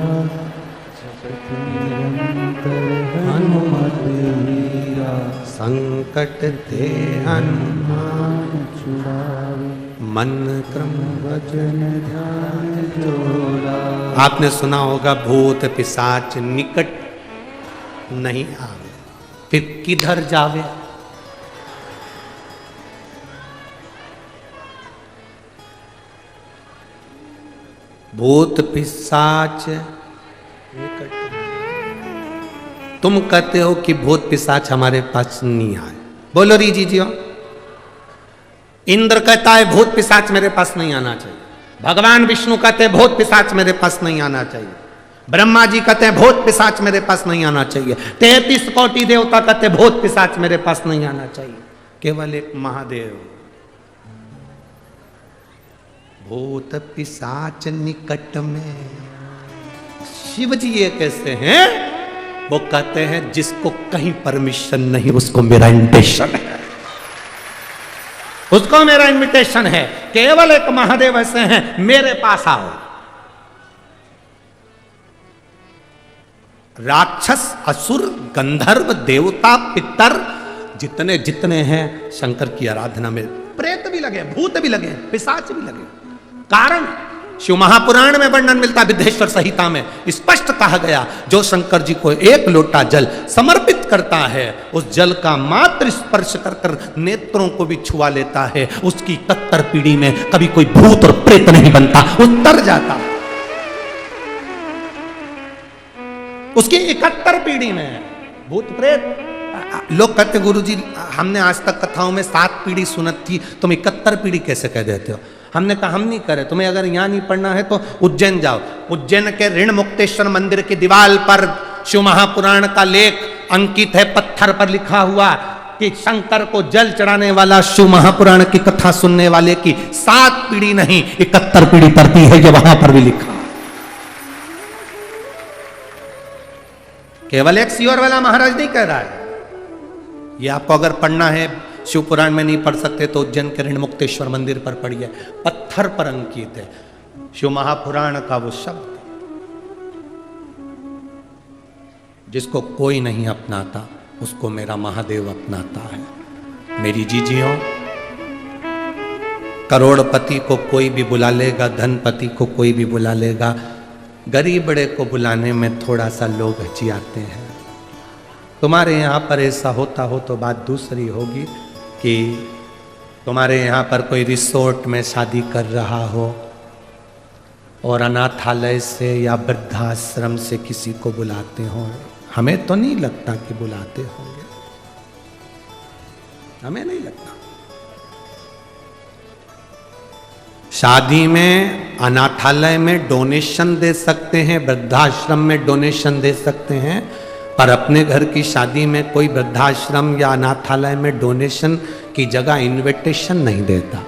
हनुमत वीरा संकट ते हनुमान छुड़ावे, मन क्रम वचन ध्यान जोड़ा। आपने सुना होगा भूत पिशाच निकट नहीं आवे, फिर किधर जावे? भूत पिशाच निकट। तुम कहते हो कि भूत पिशाच हमारे पास नहीं आए, बोलो री जी जी। इंद्र कहता है भूत पिशाच मेरे पास नहीं आना चाहिए, भगवान विष्णु कहते हैं भूत पिशाच मेरे पास नहीं आना चाहिए, ब्रह्मा जी कहते हैं भूत पिशाच मेरे पास नहीं आना चाहिए, 33 कोटि देवता कहते हैं भूत पिशाच मेरे पास नहीं आना चाहिए। केवल एक महादेव, भूत पिशाच निकट में। शिव जी ये कैसे हैं? वो कहते हैं जिसको कहीं परमिशन नहीं उसको मेरा इन्विटेशन है, उसको मेरा इन्विटेशन है। केवल एक महादेव ऐसे हैं, मेरे पास आओ। राक्षस, असुर, गंधर्व, देवता, पितर जितने जितने हैं शंकर की आराधना में, प्रेत भी लगे, भूत भी लगे, पिशाच भी लगे। कारण शिव महापुराण में वर्णन मिलता है, विद्धेश्वर संहिता में स्पष्ट कहा गया, जो शंकर जी को एक लोटा जल समर्पित करता है, उस जल का मात्र स्पर्श कर कर नेत्रों को भी छुआ लेता है, उसकी 71 पीढ़ी में कभी कोई भूत और प्रेत नहीं बनता, उतर जाता। उसकी 71 पीढ़ी में भूत प्रेत। लोग कहते गुरुजी हमने आज तक कथाओं में 7 पीढ़ी सुनत थी, तुम 71 पीढ़ी कैसे कह देते हो? हमने कहा हम नहीं करे, तुम्हें अगर यहाँ नहीं पढ़ना है तो उज्जैन जाओ। उज्जैन के ऋण मुक्तेश्वर मंदिर की दीवार पर शिव महापुराण का लेख अंकित है, पत्थर पर लिखा हुआ कि शंकर को जल चढ़ाने वाला, शिव महापुराण की कथा सुनने वाले की 7 पीढ़ी नहीं 71 पीढ़ी पड़ती है, ये वहां पर भी लिखा। केवल एक सीवर वाला महाराज नहीं कह रहा है, ये आपको अगर पढ़ना है शिव पुराण में नहीं पढ़ सकते तो उज्जैन के ऋणमुक्तेश्वर मंदिर पर पढ़िए, पत्थर पर अंकित है शिव महापुराण का वो शब्द। जिसको कोई नहीं अपनाता उसको मेरा महादेव अपनाता है। मेरी जीजियों, करोड़पति को कोई भी बुला लेगा, धनपति को कोई भी बुला लेगा, गरीब बड़े को बुलाने में थोड़ा सा लोग हिचकिचाते हैं। तुम्हारे यहाँ पर ऐसा होता हो तो बात दूसरी होगी कि तुम्हारे यहाँ पर कोई रिसोर्ट में शादी कर रहा हो और अनाथालय से या वृद्धाश्रम से किसी को बुलाते हो। हमें तो नहीं लगता कि बुलाते होंगे, हमें नहीं लगता। शादी में, अनाथालय में डोनेशन दे सकते हैं, वृद्धाश्रम में डोनेशन दे सकते हैं, पर अपने घर की शादी में कोई वृद्धाश्रम या अनाथालय में डोनेशन की जगह इनविटेशन नहीं देता।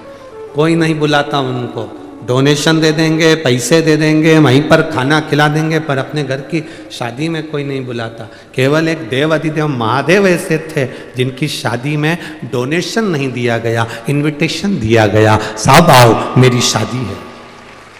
कोई नहीं बुलाता उनको, डोनेशन दे देंगे, पैसे दे देंगे, वहीं पर खाना खिला देंगे, पर अपने घर की शादी में कोई नहीं बुलाता। केवल एक देव अधिदेव महादेव ऐसे थे जिनकी शादी में डोनेशन नहीं दिया गया, इनविटेशन दिया गया। साहब आओ मेरी शादी है।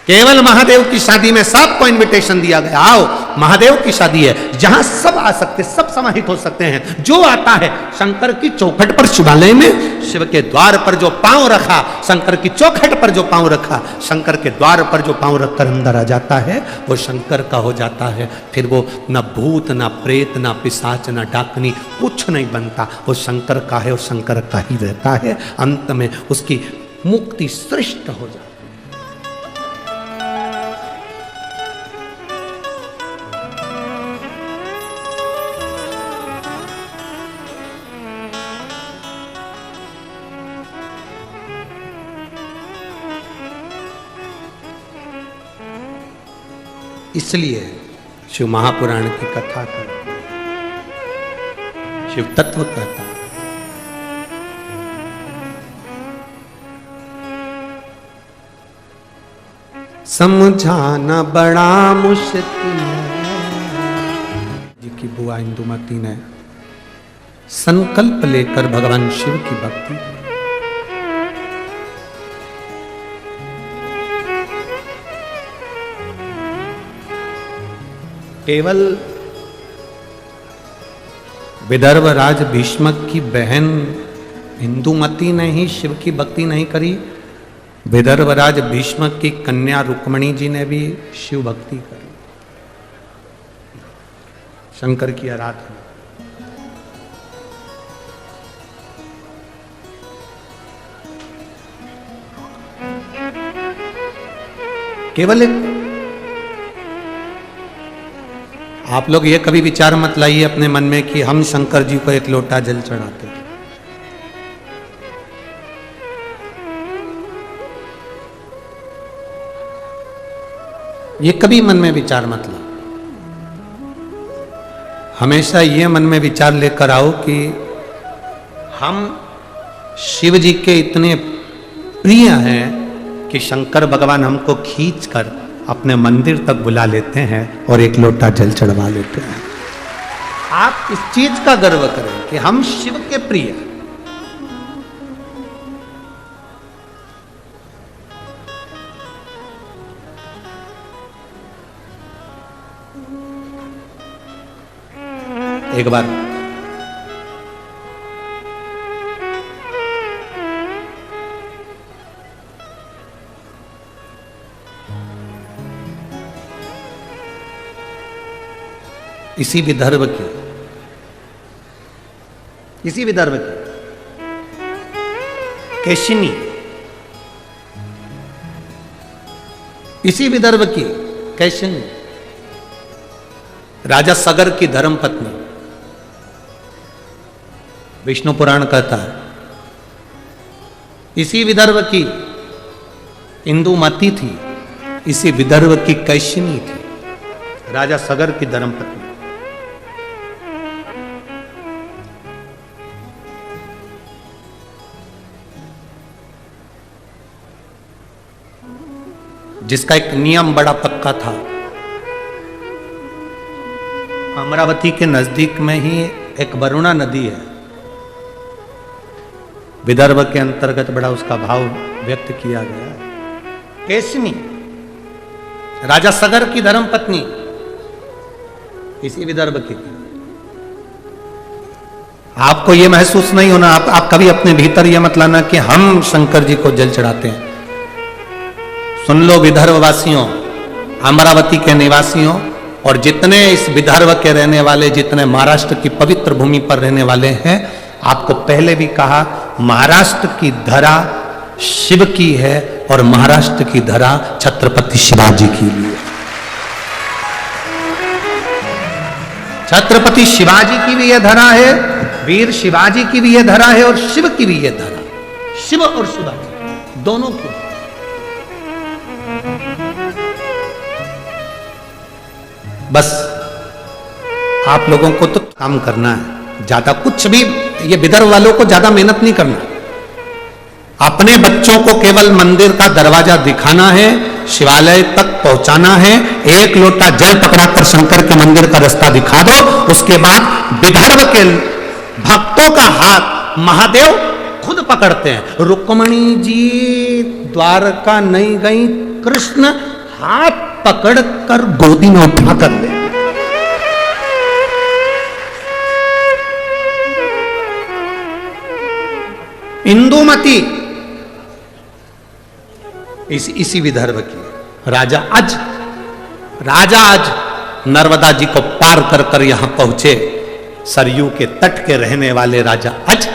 केवल महादेव की शादी में सबको इनविटेशन दिया गया, आओ महादेव की शादी है, जहां सब आ सकते, सब समाहित हो सकते हैं। जो आता है शंकर की चौखट पर, शिवालय में शिव के द्वार पर जो पांव रखा, शंकर की चौखट पर जो पांव रखा, शंकर के द्वार पर जो पांव रखकर अंदर आ जाता है वो शंकर का हो जाता है। फिर वो न भूत, न प्रेत, न पिशाच, न डाकनी, कुछ नहीं बनता। वो शंकर का है, वो शंकर का ही रहता है। अंत में उसकी मुक्ति श्रेष्ठ हो जाती है। इसलिए शिव महापुराण की कथा करते, शिव तत्व कहता है। समझाना बड़ा मुश्किल है। जी की बुआ इंदुमती ने संकल्प लेकर भगवान शिव की भक्ति, केवल विदर्भ राज भीष्मक की बहन इंदुमती ने ही शिव की भक्ति नहीं करी, विदर्भ राज भीष्मक की कन्या रुक्मणी जी ने भी शिव भक्ति करी, शंकर की आराधना। केवल एक, आप लोग ये कभी विचार मत लाइए अपने मन में कि हम शंकर जी को एक लोटा जल चढ़ाते थे। ये कभी मन में विचार मत लाओ। हमेशा ये मन में विचार लेकर आओ कि हम शिव जी के इतने प्रिय हैं कि शंकर भगवान हमको खींच कर अपने मंदिर तक बुला लेते हैं और एक लोटा जल चढ़वा लेते हैं। आप इस चीज का गर्व करें कि हम शिव के प्रिय हैं। एक बार इसी विदर्भ की केशिनी, इसी विदर्भ की कैशिनी, राजा सगर की धर्मपत्नी, विष्णु पुराण कहता है इसी विदर्भ की इंदुमती थी, इसी विदर्भ की कैशिनी थी, राजा सगर की धर्मपत्नी। जिसका एक नियम बड़ा पक्का था। अमरावती के नजदीक में ही एक वरुणा नदी है। विदर्भ के अंतर्गत बड़ा उसका भाव व्यक्त किया गया। केसनी राजा सगर की धर्मपत्नी इसी विदर्भ की। आपको यह महसूस नहीं होना, आप कभी अपने भीतर यह मत लाना कि हम शंकर जी को जल चढ़ाते हैं। सुन लो विदर्भ वासियों, अमरावती के निवासियों, और जितने इस विदर्भ के रहने वाले, जितने महाराष्ट्र की पवित्र भूमि पर रहने वाले हैं, आपको पहले भी कहा, महाराष्ट्र की धरा शिव की है और महाराष्ट्र की धरा छत्रपति शिवाजी की भी है। छत्रपति शिवाजी की भी यह धरा है, वीर शिवाजी की भी यह धरा है, और शिव की भी यह धरा, शिव और शिवाजी दोनों की। बस आप लोगों को तो काम करना है, ज्यादा कुछ भी, ये विदर्भ वालों को ज्यादा मेहनत नहीं करना। अपने बच्चों को केवल मंदिर का दरवाजा दिखाना है, शिवालय तक पहुंचाना है, एक लोटा जल पकड़ाकर शंकर के मंदिर का रास्ता दिखा दो। उसके बाद विदर्भ के भक्तों का हाथ महादेव खुद पकड़ते हैं। रुक्मणी जी द्वारका नहीं गई, कृष्ण हाथ पकड़कर गोदी में उठा कर ले। इंदुमती इसी विदर्भ की। राजा आज नर्मदा जी को पार कर कर यहां पहुंचे। सरयू के तट के रहने वाले राजा आज,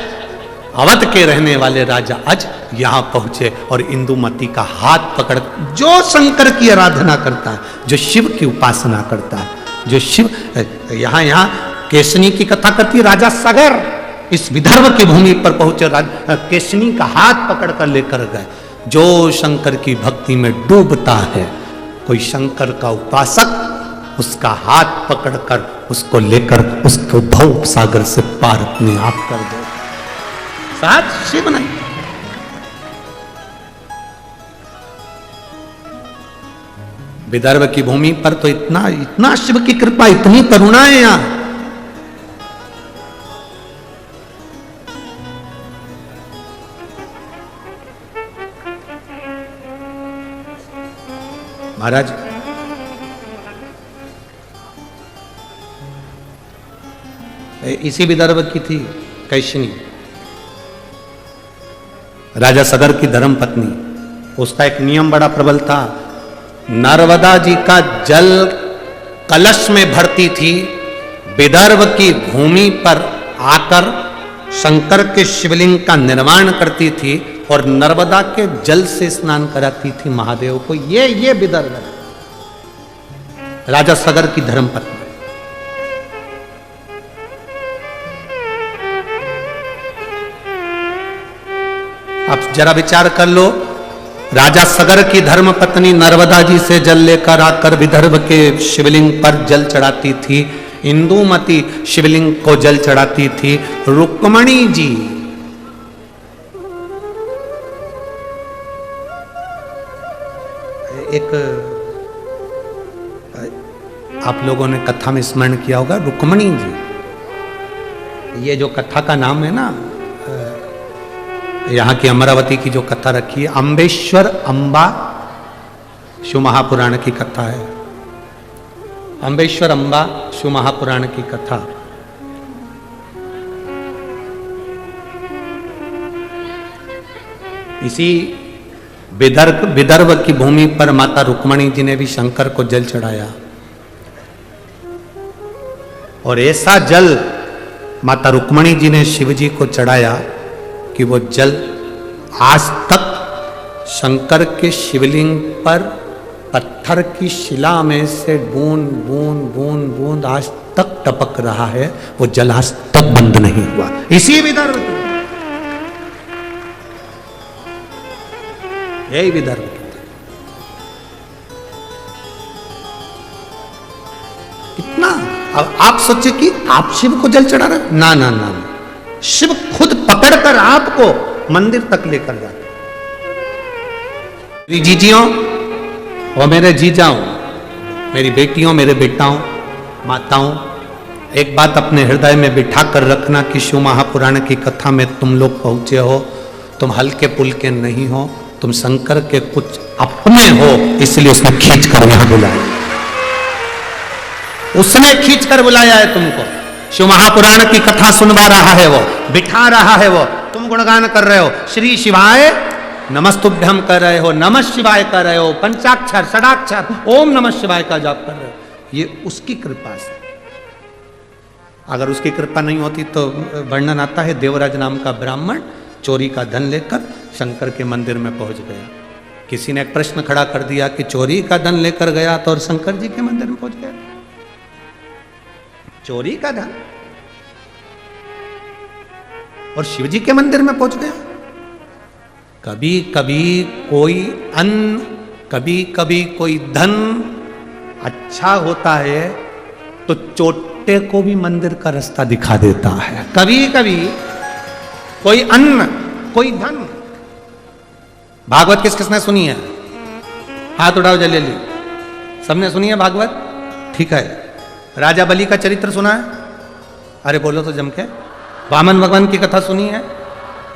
अवध के रहने वाले राजा आज यहां पहुंचे और इंदुमती का हाथ पकड़, जो शंकर की आराधना करता है, जो शिव की उपासना करता है, जो शिव, यहां केसनी की कथा करती है। राजा सगर इस विदर्भ की भूमि पर पहुंचे, केसनी का हाथ पकड़ कर लेकर गए। जो शंकर की भक्ति में डूबता है, कोई शंकर का उपासक, उसका हाथ पकड़कर उसको लेकर उसको भव सागर से पार अपने आप कर दे। साथ शिव नहीं, विदर्भ की भूमि पर तो इतना शिव की कृपा, इतनी करुणा है यहां। महाराज इसी विदर्भ की थी कैशनी, राजा सगर की धर्म पत्नी। उसका एक नियम बड़ा प्रबल था, नर्मदा जी का जल कलश में भरती थी, विदर्भ की भूमि पर आकर शंकर के शिवलिंग का निर्माण करती थी और नर्मदा के जल से स्नान कराती थी महादेव को। ये विदर्भ है, राजा सगर की धर्मपत्नी। आप जरा विचार कर लो, राजा सगर की धर्मपत्नी नर्मदा जी से जल लेकर आकर विदर्भ के शिवलिंग पर जल चढ़ाती थी। इंदुमती शिवलिंग को जल चढ़ाती थी। रुक्मणी जी एक, आप लोगों ने कथा में स्मरण किया होगा, रुक्मणी जी, ये जो कथा का नाम है ना, यहाँ की अमरावती की जो कथा रखी है, अम्बेश्वर अम्बा शिव महापुराण की कथा है। अम्बेश्वर अम्बा शिव महापुराण की कथा। इसी विदर्भ की भूमि पर माता रुक्मणी जी ने भी शंकर को जल चढ़ाया, और ऐसा जल माता रुक्मणी जी ने शिव जी को चढ़ाया कि वो जल आज तक शंकर के शिवलिंग पर पत्थर की शिला में से बूंद बूंद बूंद बूंद आज तक टपक रहा है। वो जल आज तक बंद नहीं हुआ। इसी विदर्भ, यही विदर्भ। कितना, अब आप सोचे कि आप शिव को जल चढ़ा रहे, ना ना ना, शिव खुद पकड़कर आपको मंदिर तक लेकर जाते। मेरी जीजियों और मेरे जीजाओं, मेरी बेटियों, मेरे बेटाओं, माताओं, एक बात अपने हृदय में बिठा कर रखना कि शिव महापुराण की कथा में तुम लोग पहुंचे हो तुम हल्के पुल्के नहीं हो, तुम शंकर के कुछ अपने हो, इसलिए उसने खींच कर यहां बुलाया। उसने खींच कर बुलाया है तुमको। शिव महापुराण की कथा सुनवा रहा है वो, बिठा रहा है वो, तुम गुणगान कर रहे हो, श्री शिवाय नमस्तुभ्यम कर रहे हो, नमः शिवाय कर रहे हो, पंचाक्षर षडाक्षर ओम नमः शिवाय का जाप कर रहे हो। ये उसकी कृपा से। अगर उसकी कृपा नहीं होती तो वर्णन आता है, देवराज नाम का ब्राह्मण चोरी का धन लेकर शंकर के मंदिर में पहुंच गया। किसी ने एक प्रश्न खड़ा कर दिया कि चोरी का धन लेकर गया तो और शंकर जी के मंदिर में पहुंच गया। चोरी का धन और शिव जी के मंदिर में पहुंच गया। कभी कभी कोई अन्न, कभी कभी कोई धन अच्छा होता है तो चोटे को भी मंदिर का रास्ता दिखा देता है। कभी कभी कोई अन्न, कोई धन। भागवत किस किसने सुनी है? हाथ उठाओ जल्दी। सबने सुनी है भागवत? ठीक है। राजा बलि का चरित्र सुना है? अरे बोलो तो जम के। वामन भगवान की कथा सुनी है?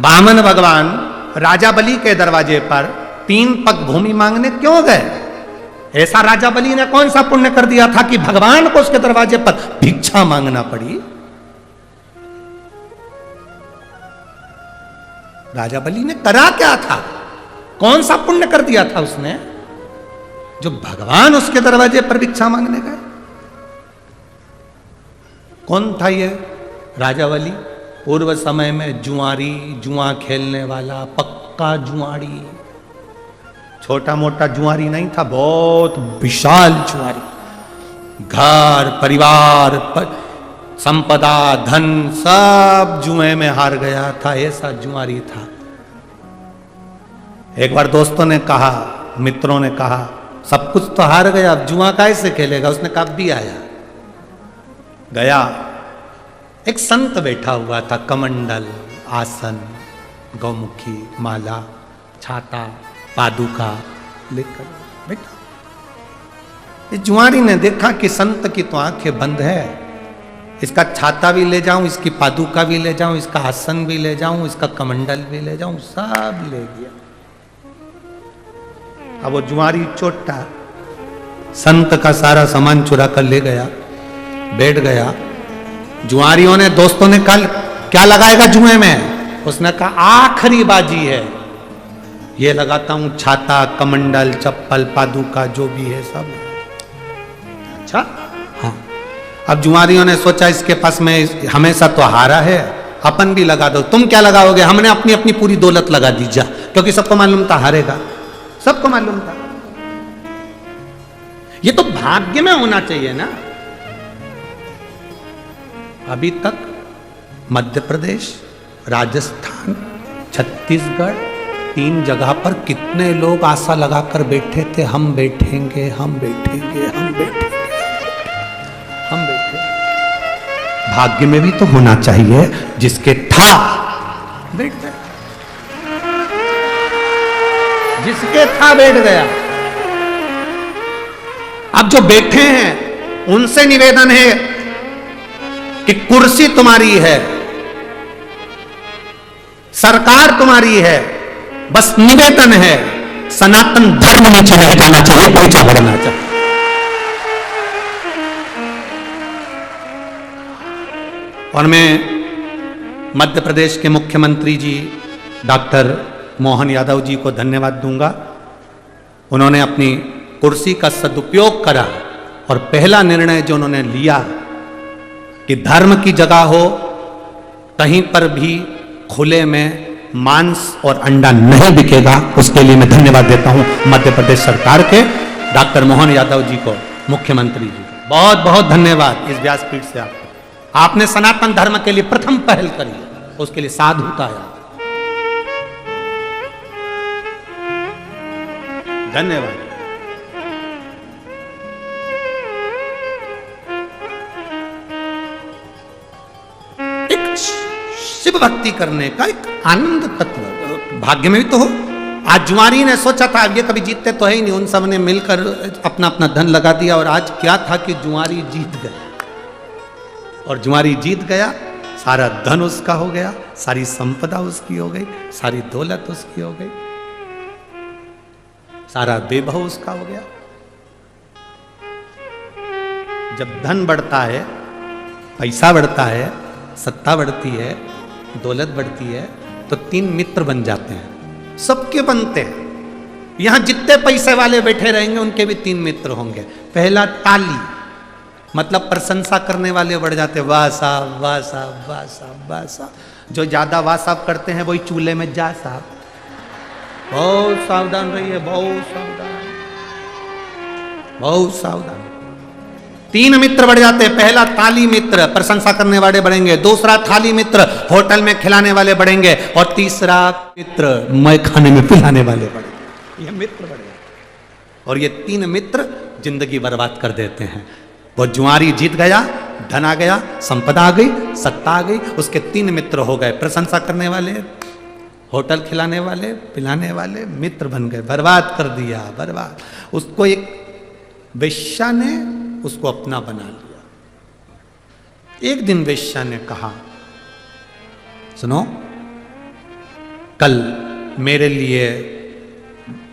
वामन भगवान राजा बलि के दरवाजे पर 3 पग भूमि मांगने क्यों गए? ऐसा राजा बलि ने कौन सा पुण्य कर दिया था कि भगवान को उसके दरवाजे पर भिक्षा मांगना पड़ी? राजा बलि ने करा क्या था? कौन सा पुण्य कर दिया था उसने जो भगवान उसके दरवाजे पर भिक्षा मांगने गए? कौन था ये राजा बलि? पूर्व समय में जुआरी, जुआ खेलने वाला पक्का जुआरी। छोटा मोटा जुआरी नहीं था, बहुत विशाल जुआरी। घर परिवार संपदा धन सब जुए में हार गया था, ऐसा जुआरी था। एक बार दोस्तों ने कहा, मित्रों ने कहा, सब कुछ तो हार गया, अब जुआ कैसे खेलेगा? उसने कहा भी आया। गया, एक संत बैठा हुआ था, कमंडल, आसन, गौमुखी, माला, छाता, पादुका लेकर बैठा। इस जुआरी ने देखा कि संत की तो आंखें बंद है, इसका छाता भी ले जाऊं, इसकी पादुका भी ले जाऊं, इसका आसन भी ले जाऊं, इसका कमंडल भी ले जाऊं, सब ले गया। अब वो जुआरी चोटा संत का सारा सामान चुरा कर ले गया, बैठ गया। जुआरियों ने, दोस्तों ने कल क्या लगाएगा जुए में? उसने कहा आखिरी बाजी है, ये लगाता हूं, छाता, कमंडल, चप्पल, पादुका जो भी है सब। अच्छा, हाँ। अब जुआरियों ने सोचा इसके पास में हमेशा तो हारा है, अपन भी लगा दो। तुम क्या लगाओगे? हमने अपनी अपनी पूरी दौलत लगा दी जा, क्योंकि सबको मालूम था हारेगा, सबको मालूम था। ये तो भाग्य में होना चाहिए ना। अभी तक मध्य प्रदेश, राजस्थान, छत्तीसगढ़, 3 जगह पर कितने लोग आशा लगाकर बैठे थे, हम बैठेंगे, हम बैठेंगे, हम बैठेंगे, हम बैठे। भाग्य में भी तो होना चाहिए, जिसके था बैठ गया, जिसके था बैठ गया। अब जो बैठे हैं उनसे निवेदन है कि कुर्सी तुम्हारी है, सरकार तुम्हारी है, बस निवेदन है सनातन धर्म नीचे रह जाना चाहिए, ऊंचा बढ़ना चाहिए। और मैं मध्य प्रदेश के मुख्यमंत्री जी डॉक्टर मोहन यादव जी को धन्यवाद दूंगा। उन्होंने अपनी कुर्सी का सदुपयोग करा और पहला निर्णय जो उन्होंने लिया कि धर्म की जगह हो, कहीं पर भी खुले में मांस और अंडा नहीं बिकेगा। उसके लिए मैं धन्यवाद देता हूं मध्य प्रदेश सरकार के डॉक्टर मोहन यादव जी को, मुख्यमंत्री जी को बहुत बहुत धन्यवाद। इस व्यासपीठ से आपने सनातन धर्म के लिए प्रथम पहल करी, उसके लिए साधुता है। धन्यवाद। एक शिव भक्ति करने का एक आनंद तत्व भाग्य में भी तो हो। आज जुआरी ने सोचा था ये कभी जीतते तो है ही नहीं, उन सब ने मिलकर अपना अपना धन लगा दिया और आज क्या था कि जुआरी जीत गया। और जुआरी जीत गया, सारा धन उसका हो गया, सारी संपदा उसकी हो गई, सारी दौलत उसकी हो गई, सारा वैभव उसका हो गया। जब धन बढ़ता है, पैसा बढ़ता है, सत्ता बढ़ती है, दौलत बढ़ती है, तो 3 मित्र बन जाते हैं, सबके बनते हैं। यहां जितने पैसे वाले बैठे रहेंगे उनके भी 3 मित्र होंगे। पहला ताली, मतलब प्रशंसा करने वाले बढ़ जाते, वाह साहब, वाह साहब, वाह साहब, वाह साहब। जो ज्यादा वाह साहब करते हैं वही चूल्हे में जा साहब। बहुत सावधान रहिए, बहुत सावधान, बहुत सावधान। 3 मित्र बढ़ जाते हैं। पहला ताली मित्र, प्रशंसा करने वाले बढ़ेंगे। दूसरा थाली मित्र, होटल में खिलाने वाले बढ़ेंगे। और तीसरा मित्र, मैं खाने में पिलाने वाले बढ़ेंगे। ये मित्र बढ़ेंगे। और ये 3 मित्र जिंदगी बर्बाद कर देते हैं। वो जुआरी जीत गया, धन आ गया, संपदा आ गई, सत्ता आ गई, उसके 3 मित्र हो गए। प्रशंसा करने वाले, होटल खिलाने वाले, पिलाने वाले मित्र बन गए, बर्बाद कर दिया, बर्बाद। उसको एक वेश्या ने उसको अपना बना लिया। एक दिन वेश्या ने कहा, सुनो, कल मेरे लिए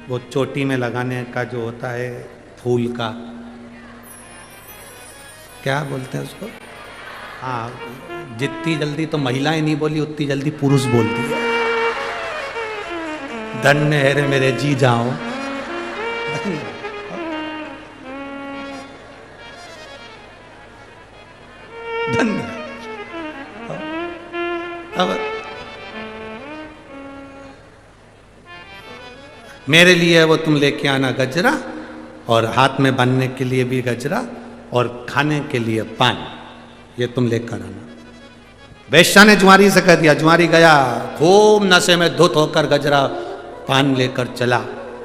वो चोटी में लगाने का जो होता है फूल का, क्या बोलते हैं उसको, हाँ, जितनी जल्दी तो महिलाएं नहीं बोली उतनी जल्दी पुरुष बोलती है। धन्य है रे मेरे जी जाओ। धन्य। अब मेरे लिए वो तुम लेके आना गजरा, और हाथ में बांधने के लिए भी गजरा, और खाने के लिए पान, ये तुम लेकर आना। वेश्या ने जुआरी से कह दिया। जुआरी गया, खूब नशे में धुत होकर गजरा पान लेकर चला।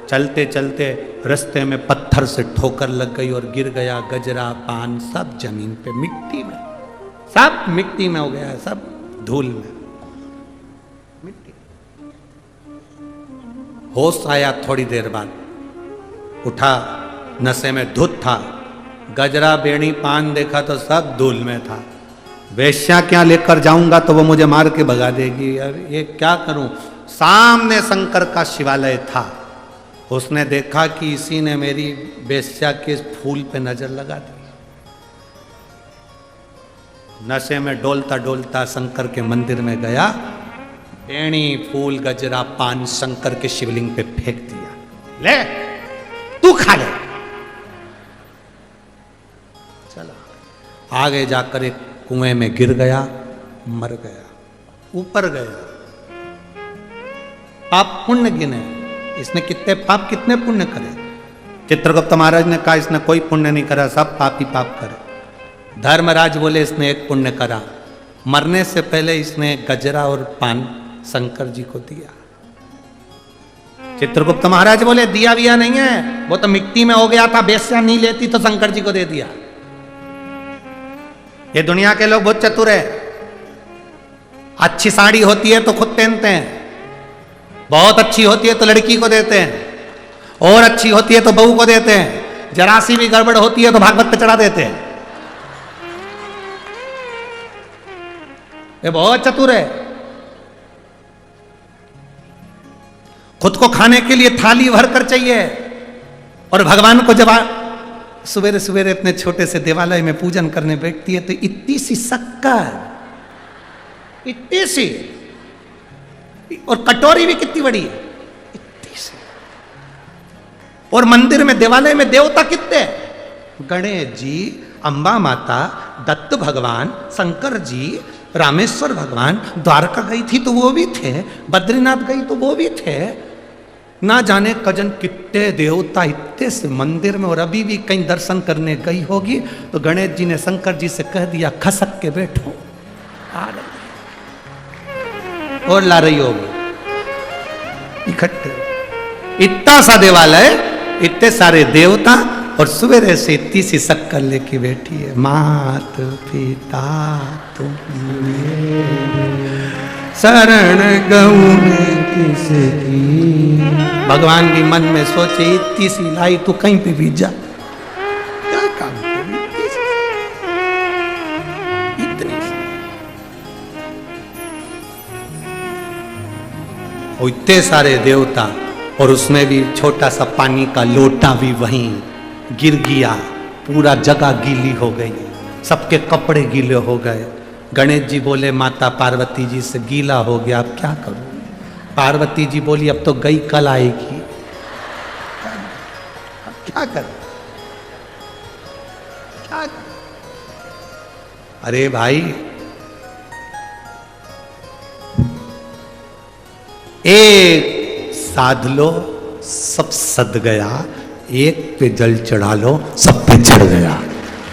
चलते चलते रास्ते में पत्थर से ठोकर लग गई और गिर गया। गजरा, पान सब जमीन पे, मिट्टी में, सब मिट्टी में हो गया, सब धूल में, मिट्टी। होश आया थोड़ी देर बाद, उठा, नशे में धुत था, गजरा, बेड़ी, पान देखा तो सब धूल में था। वेश्या क्या लेकर जाऊंगा तो वो मुझे मार के भगा देगी, यार ये क्या करूं। सामने शंकर का शिवालय था। उसने देखा कि इसी ने मेरी वेश्या के फूल पे नजर लगा दी। नशे में डोलता डोलता शंकर के मंदिर में गया, बेणी, फूल, गजरा, पान शंकर के शिवलिंग पे फेंक दिया। ले तू खा ले। चला आगे जाकर एक कुएं में गिर गया, मर गया। ऊपर गया, पाप पुण्य गिने, इसने कितने पाप कितने पुण्य करे। चित्रगुप्त महाराज ने कहा इसने कोई पुण्य नहीं करा, सब पाप ही पाप करे। धर्मराज बोले इसने एक पुण्य करा, मरने से पहले इसने गजरा और पान शंकर जी को दिया। चित्रगुप्त महाराज बोले दिया विया नहीं है, वो तो मिट्टी में हो गया था, वेश्या नहीं लेती तो शंकर जी को दे दिया। ये दुनिया के लोग बहुत चतुर है। अच्छी साड़ी होती है तो खुद पहनते हैं, बहुत अच्छी होती है तो लड़की को देते हैं, और अच्छी होती है तो बहू को देते हैं, जरा सी भी गड़बड़ होती है तो भागवत पे चढ़ा देते हैं। ये बहुत चतुर है। खुद को खाने के लिए थाली भर कर चाहिए, और भगवान को जब सवेरे सवेरे अपने छोटे से देवालय में पूजन करने बैठती है तो इतनी सी शक्कर, इतनी सी, और कटोरी भी कितनी बड़ी है, इतनी सी। और मंदिर में, देवालय में देवता कितने, गणेश जी, अंबा माता, दत्त भगवान, शंकर जी, रामेश्वर भगवान। द्वारका गई थी तो वो भी थे, बद्रीनाथ गई तो वो भी थे। ना जाने कजन कितने देवता इतने से मंदिर में। और अभी भी कहीं दर्शन करने गई होगी तो गणेश जी ने शंकर जी से कह दिया खसक के बैठो, आ रही और ला रही होगी इकट्ठे। इतना सा देवालय, इतने सारे देवता, और सवेरे से इतनी सी शक्कर लेके बैठी है। मात पिता तुम शरण गौन किसकी। भगवान भी मन में सोचे इतनी सी लाई तो कहीं पे भी जा, क्या काम करी इतनी सी। और इतने सारे देवता, और उसमें भी छोटा सा पानी का लोटा भी वहीं गिर गया, पूरा जगह गीली हो गई, सबके कपड़े गीले हो गए। गणेश जी बोले माता पार्वती जी से गीला हो गया, अब क्या करूं? पार्वती जी बोली अब तो गई कल आएगी, अब क्या करूं? क्या करूं? अरे भाई, एक साध लो सब सद गया, एक पे जल चढ़ा लो सब पे चढ़ गया।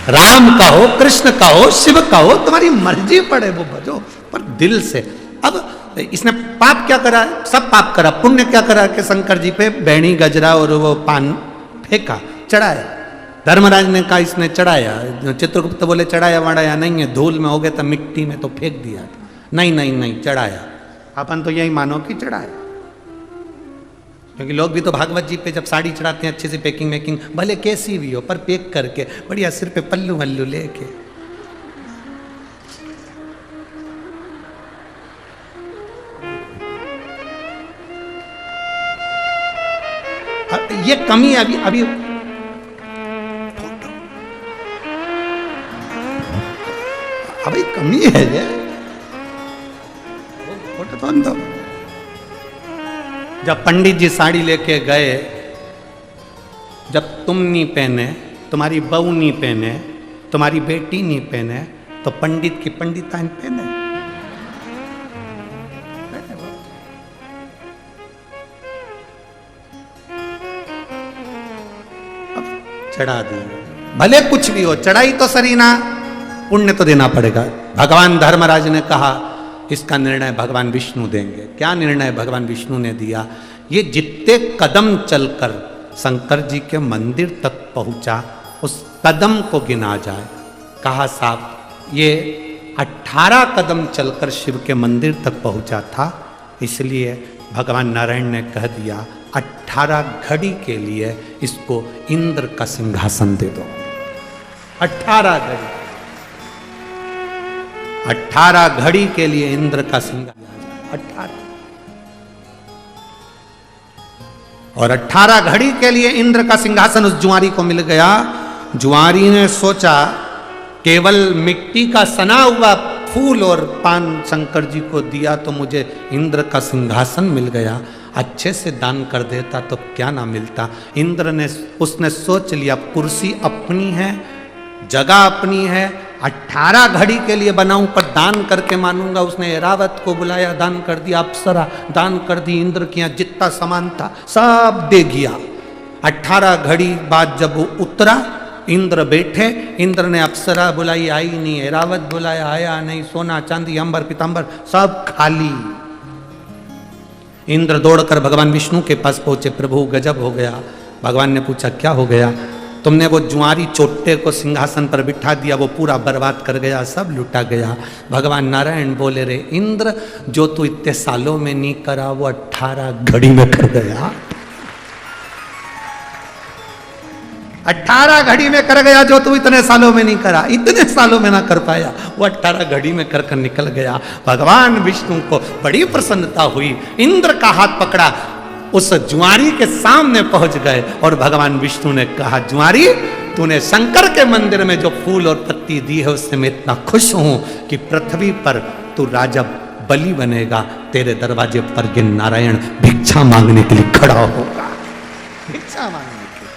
राम का हो, कृष्ण का हो, शिव का हो, तुम्हारी मर्जी पड़े वो भजो, पर दिल से। अब इसने पाप क्या करा? सब पाप करा। पुण्य क्या करा कि शंकर जी पे बैणी गजरा और वो पान फेंका, चढ़ाया। धर्मराज ने कहा इसने चढ़ाया, चित्रगुप्त बोले चढ़ाया वढ़ाया नहीं है, धूल में हो गया तो मिट्टी में तो फेंक दिया। नहीं नहीं नहीं, चढ़ाया। अपन तो यही मानो कि चढ़ाया, क्योंकि लोग भी तो भागवत जी पे जब साड़ी चढ़ाते हैं अच्छे से पैकिंग मेकिंग, भले कैसी भी हो पर पैक करके बढ़िया सिर पे पल्लू वल्लू लेके। ये कमी है अभी अभी अभी कमी है ये फोटो तो अंदर। जब पंडित जी साड़ी लेके गए, जब तुम नहीं पहने, तुम्हारी बहू नहीं पहने, तुम्हारी बेटी नहीं पहने, तो पंडित की पंडिताइन पहने। अब चढ़ा दी, भले कुछ भी हो, चढ़ाई तो सरी ना, पुण्य तो देना पड़ेगा। भगवान धर्मराज ने कहा इसका निर्णय भगवान विष्णु देंगे। क्या निर्णय भगवान विष्णु ने दिया? ये जितने कदम चलकर शंकर जी के मंदिर तक पहुंचा, उस कदम को गिना जाए। कहा साहब ये 18 कदम चलकर शिव के मंदिर तक पहुंचा था, इसलिए भगवान नारायण ने कह दिया 18 घड़ी के लिए इसको इंद्र का सिंहासन दे दो। 18 घड़ी, 18 घड़ी के लिए इंद्र का सिंहासन, 18। और 18 घड़ी के लिए इंद्र का सिंहासन उस जुआरी को मिल गया। जुआरी ने सोचा केवल मिट्टी का सना हुआ फूल और पान शंकर जी को दिया तो मुझे इंद्र का सिंहासन मिल गया, अच्छे से दान कर देता तो क्या ना मिलता। इंद्र ने, उसने सोच लिया कुर्सी अपनी है, जगह अपनी है, 18 घड़ी के लिए बनाऊं पर दान करके मानूंगा। उसने एरावत को बुलाया, दान कर दिया, अप्सरा दान कर दी, इंद्र के यहाँ जितना सामान था सब दे गया। 18 घड़ी बाद जब वो उतरा, इंद्र बैठे, इंद्र ने अप्सरा बुलाई, आई नहीं, एरावत बुलाया, आया नहीं, सोना चांदी अंबर पीतांबर सब खाली। इंद्र दौड़कर भगवान विष्णु के पास पहुंचे, प्रभु गजब हो गया। भगवान ने पूछा क्या हो गया? तुमने वो जुआरी चोटे को सिंहासन पर बिठा दिया, वो पूरा बर्बाद कर गया, सब लुटा गया। भगवान नारायण बोले रे इंद्र, जो तू इतने सालों में नहीं करा वो 18 घड़ी में कर गया। 18 घड़ी में कर गया जो तू इतने सालों में नहीं करा, इतने सालों में ना कर पाया, वो 18 घड़ी में कर कर निकल गया। भगवान विष्णु को बड़ी प्रसन्नता हुई, इंद्र का हाथ पकड़ा, उस जुआरी के सामने पहुंच गए और भगवान विष्णु ने कहा जुआरी, तूने शंकर के मंदिर में जो फूल और पत्ती दी है उससे मैं इतना खुश हूं कि पृथ्वी पर तू राजा बलि बनेगा, तेरे दरवाजे पर ये नारायण भिक्षा मांगने के लिए खड़ा होगा, भिक्षा मांगने के लिए।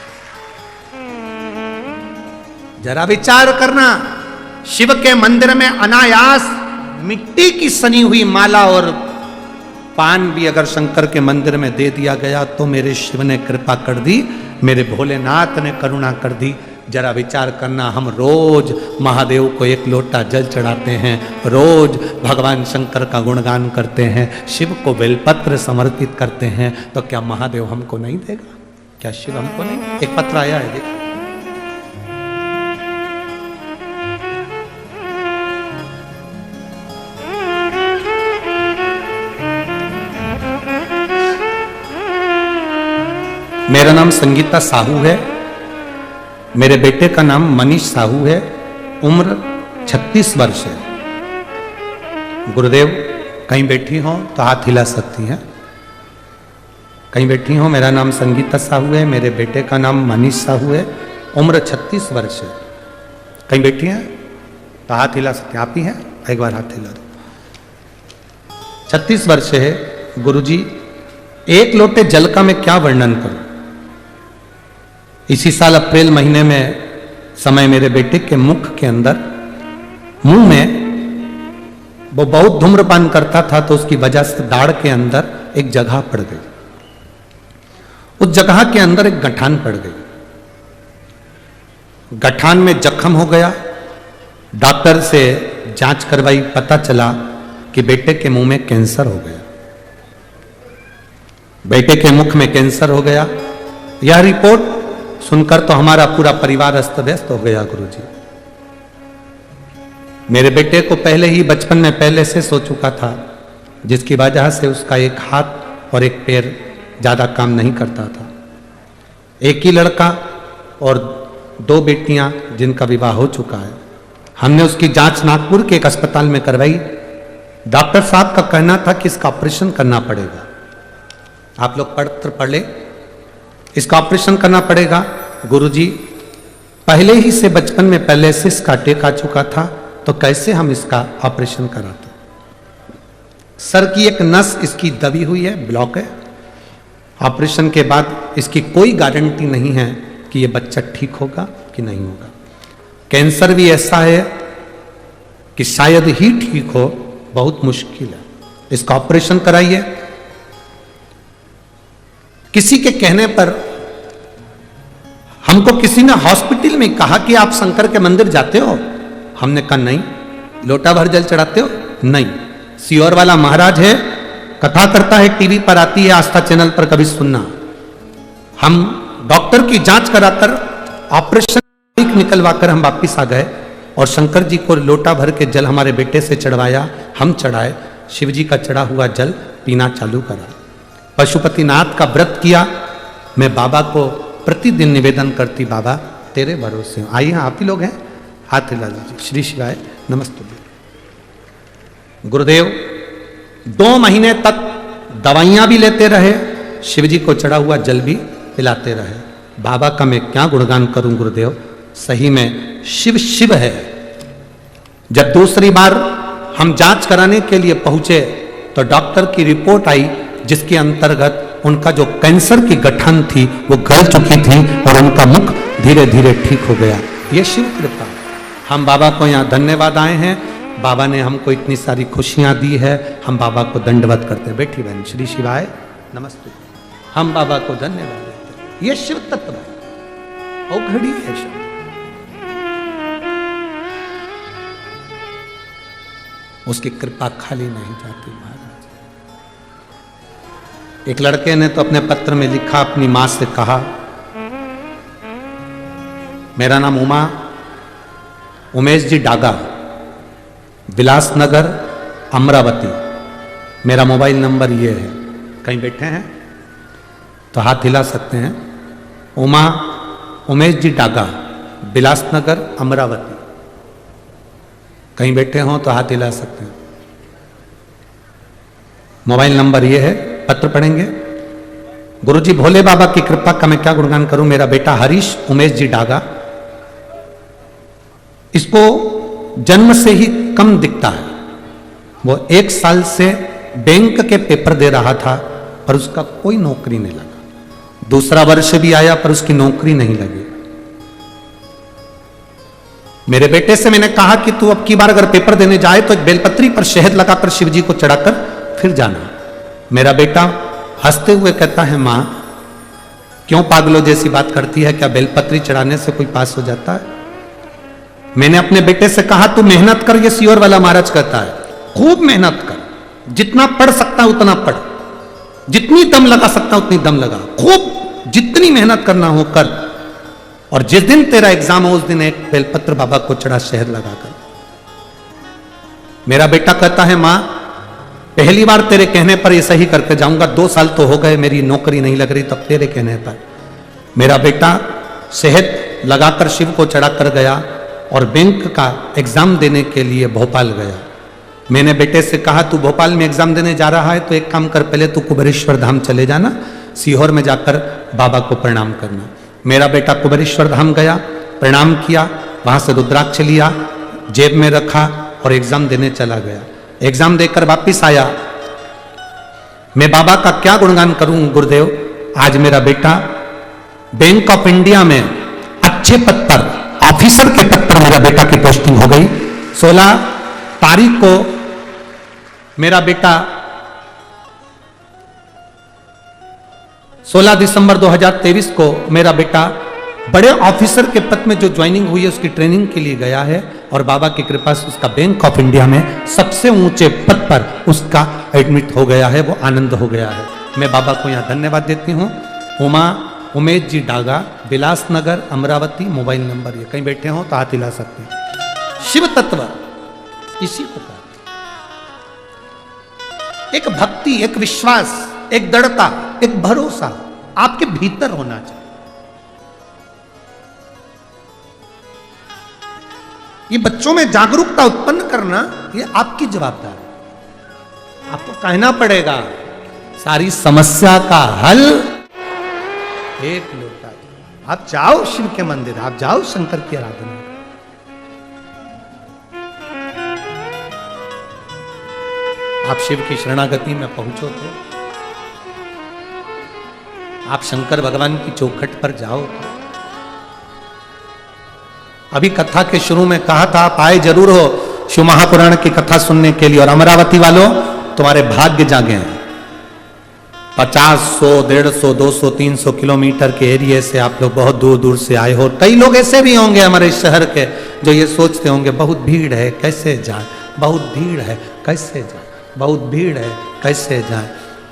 जरा विचार करना, शिव के मंदिर में अनायास मिट्टी की सनी हुई माला और पान भी अगर शंकर के मंदिर में दे दिया गया तो मेरे शिव ने कृपा कर दी, मेरे भोलेनाथ ने करुणा कर दी। जरा विचार करना, हम रोज महादेव को एक लोटा जल चढ़ाते हैं, रोज भगवान शंकर का गुणगान करते हैं, शिव को बेलपत्र समर्पित करते हैं, तो क्या महादेव हमको नहीं देगा? क्या शिव हमको नहीं? एक पत्र आया है, देखो। मेरा नाम संगीता साहू है, मेरे बेटे का नाम मनीष साहू है, उम्र 36 वर्ष है। गुरुदेव कहीं बैठी हो तो हाथ हिला सकती हैं। कहीं बैठी हो? मेरा नाम संगीता साहू है, मेरे बेटे का नाम मनीष साहू है, उम्र 36 वर्ष है। कहीं बैठी हैं तो हाथ हिला सकते हैं। आप ही हैं? एक बार हाथ हिला दो। 36 वर्ष है। गुरुजी, एक लोटे जल का मैं क्या वर्णन करूं? इसी साल अप्रैल महीने में समय मेरे बेटे के मुख के अंदर, मुंह में, वो बहुत धूम्रपान करता था तो उसकी वजह से दाढ़ के अंदर एक जगह पड़ गई। उस जगह के अंदर एक गठान पड़ गई। गठान में जख्म हो गया। डॉक्टर से जांच करवाई, पता चला कि बेटे के मुंह में कैंसर हो गया। बेटे के मुख में कैंसर हो गया। यह रिपोर्ट सुनकर तो हमारा पूरा परिवार अस्त व्यस्त हो गया गुरुजी। मेरे बेटे को पहले ही बचपन में पहले से सो चुका था, जिसकी वजह से उसका एक हाथ और एक पैर ज्यादा काम नहीं करता था। एक ही लड़का और 2 बेटियां जिनका विवाह हो चुका है। हमने उसकी जांच नागपुर के एक अस्पताल में करवाई। डॉक्टर साहब का कहना था कि इसका ऑपरेशन करना पड़ेगा। आप लोग पत्र पढ़ ले, इसका ऑपरेशन करना पड़ेगा। गुरुजी, पहले ही से बचपन में पहले से इसका अटैक आ चुका था, तो कैसे हम इसका ऑपरेशन कराते? सर की एक नस इसकी दबी हुई है, ब्लॉक है। ऑपरेशन के बाद इसकी कोई गारंटी नहीं है कि यह बच्चा ठीक होगा कि नहीं होगा। कैंसर भी ऐसा है कि शायद ही ठीक हो, बहुत मुश्किल है। इसका ऑपरेशन कराइए। किसी के कहने पर हमको किसी ने हॉस्पिटल में कहा कि आप शंकर के मंदिर जाते हो? हमने कहा नहीं। लोटा भर जल चढ़ाते हो? नहीं। सियोर वाला महाराज है, कथा करता है, टीवी पर आती है, आस्था चैनल पर कभी सुनना। हम डॉक्टर की जांच कराकर ऑपरेशन निकलवा कर हम वापिस आ गए और शंकर जी को लोटा भर के जल हमारे बेटे से चढ़वाया, हम चढ़ाए। शिव जी का चढ़ा हुआ जल पीना चालू करा। पशुपतिनाथ का व्रत किया। मैं बाबा को प्रतिदिन निवेदन करती, बाबा तेरे भरोसे हूं। आइए, आप ही लोग हैं, हाथ हिला दीजिए। श्री शिवाय नमस्ते। गुरुदेव 2 महीने तक दवाइयां भी लेते रहे, शिव जी को चढ़ा हुआ जल भी पिलाते रहे। बाबा का मैं क्या गुणगान करूं गुरुदेव, सही में शिव शिव है। जब दूसरी बार हम जांच कराने के लिए पहुंचे तो डॉक्टर की रिपोर्ट आई, जिसके अंतर्गत उनका जो कैंसर की गठन थी वो गल चुकी थी और उनका मुख धीरे धीरे ठीक हो गया। ये शिव कृपा। हम बाबा को यहाँ धन्यवाद आए हैं। बाबा ने हमको इतनी सारी खुशियां दी है, हम बाबा को दंडवत करते हैं। बैठी बहन, श्री शिवाय नमस्ते। हम बाबा को धन्यवाद देते हैं। ये शिव तत्व है, और घड़ी है शिव। उसकी कृपा खाली नहीं जाती महाराज। एक लड़के ने तो अपने पत्र में लिखा, अपनी मां से कहा, मेरा नाम उमेश जी डागा, बिलासनगर अमरावती, मेरा मोबाइल नंबर ये है। कहीं बैठे हैं तो हाथ हिला सकते हैं। उमेश जी डागा, बिलासनगर अमरावती। कहीं बैठे हो तो हाथ हिला सकते हैं। मोबाइल नंबर ये है, पत्र पढ़ेंगे। गुरुजी, भोले बाबा की कृपा का मैं क्या गुणगान करूं। मेरा बेटा हरीश उमेश जी डागा, इसको जन्म से ही कम दिखता है। वो 1 साल से बैंक के पेपर दे रहा था पर उसका कोई नौकरी नहीं लगा। दूसरा वर्ष भी आया पर उसकी नौकरी नहीं लगी। मेरे बेटे से मैंने कहा कि तू अब की बार अगर पेपर देने जाए तो एक बेलपत्री पर शहद लगाकर शिव जी को चढ़ाकर फिर जाना। मेरा बेटा हंसते हुए कहता है, मां क्यों पागलों जैसी बात करती है, क्या बेलपत्री चढ़ाने से कोई पास हो जाता है? मैंने अपने बेटे से कहा तू मेहनत कर, ये सियोर वाला महाराज कहता है, खूब मेहनत कर, जितना पढ़ सकता है उतना पढ़, जितनी दम लगा सकता है उतनी दम लगा, खूब जितनी मेहनत करना हो कर, और जिस दिन तेरा एग्जाम हो उस दिन एक बेलपत्र बाबा को चढ़ा शहद लगाकर। मेरा बेटा कहता है, मां पहली बार तेरे कहने पर ये सही करके जाऊंगा, 2 साल तो हो गए मेरी नौकरी नहीं लग रही, तब तेरे कहने पर मेरा बेटा शहद लगाकर शिव को चढ़ा कर गया और बैंक का एग्जाम देने के लिए भोपाल गया। मैंने बेटे से कहा तू भोपाल में एग्जाम देने जा रहा है तो एक काम कर, पहले तू कुबेरेश्वर धाम चले जाना, सीहोर में जाकर बाबा को प्रणाम करना। मेरा बेटा कुबेरेश्वर धाम गया, प्रणाम किया, वहां से रुद्राक्ष लिया, जेब में रखा और एग्जाम देने चला गया। एग्जाम देकर वापिस आया। मैं बाबा का क्या गुणगान करूं गुरुदेव, आज मेरा बेटा बैंक ऑफ इंडिया में अच्छे पद पर, ऑफिसर के पद पर मेरा बेटा की पोस्टिंग हो गई। 16 तारीख को मेरा बेटा 16 दिसंबर 2023 को मेरा बेटा बड़े ऑफिसर के पद में जो ज्वाइनिंग हुई है उसकी ट्रेनिंग के लिए गया है और बाबा की कृपा से उसका बैंक ऑफ इंडिया में सबसे ऊंचे पद पर उसका एडमिट हो गया है, वो आनंद हो गया है। मैं बाबा को यहाँ धन्यवाद देती हूँ। उमेश जी डागा, बिलासनगर, अमरावती, मोबाइल नंबर, ये कहीं बैठे हो तो हाथ हिला सकते हैं। शिव तत्व इसी को कहते, एक भक्ति, एक विश्वास, एक दृढ़ता, एक भरोसा आपके भीतर होना चाहिए। ये बच्चों में जागरूकता उत्पन्न करना ये आपकी जवाबदारी है। आपको कहना पड़ेगा सारी समस्या का हल एक लोटा। आप जाओ शिव के मंदिर, आप जाओ शंकर की आराधना, आप शिव की शरणागति में पहुंचो तो आप शंकर भगवान की चौखट पर जाओ तो। अभी कथा के शुरू में कहा था आप आए जरूर हो शिव महापुराण की कथा सुनने के लिए। और अमरावती वालों, तुम्हारे भाग्य जागे हैं। 50, 100, 150, 200, 300 किलोमीटर के एरिया से आप लोग बहुत दूर दूर से आए हो। कई लोग ऐसे भी होंगे हमारे शहर के जो ये सोचते होंगे बहुत भीड़ है कैसे जाए, बहुत भीड़ है कैसे जाए, बहुत भीड़ है कैसे जाए।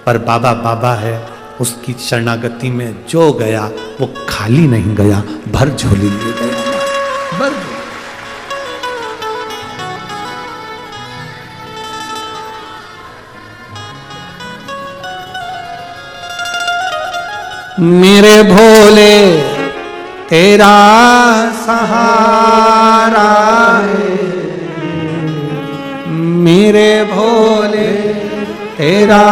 पर बाबा बाबा है, उसकी शरणागति में जो गया वो खाली नहीं गया, भर झोली ले गया, भर झोली। मेरे भोले तेरा सहारा है, मेरे भोले तेरा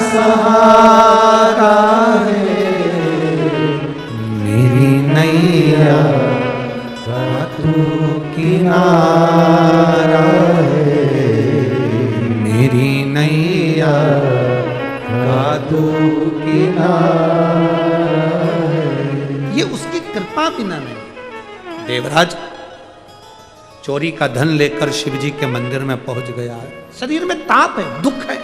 सहारा है, मेरी नैया तू किनारा है, मेरी नैया तू किनारा है। ये उसकी कृपा बिना नहीं। देवराज चोरी का धन लेकर शिव जी के मंदिर में पहुंच गया है। शरीर में ताप है, दुख है,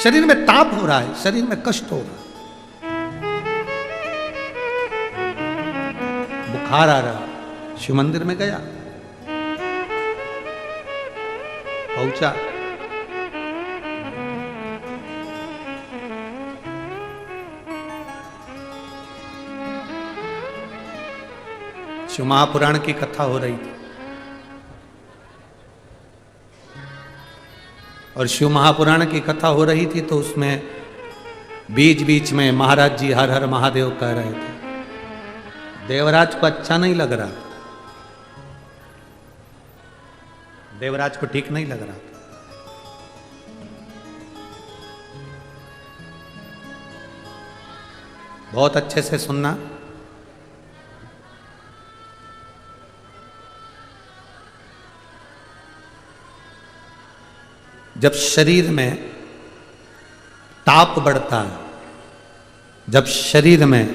शरीर में ताप हो रहा है, शरीर में कष्ट हो रहा है, बुखार आ रहा। शिव मंदिर में गया, पहुंचा, शिव महापुराण की कथा हो रही थी और शिव महापुराण की कथा हो रही थी तो उसमें बीच बीच में महाराज जी हर हर महादेव कह रहे थे। देवराज को अच्छा नहीं लग रहा, देवराज को ठीक नहीं लग रहा था। बहुत अच्छे से सुनना। जब शरीर में ताप बढ़ता है, जब शरीर में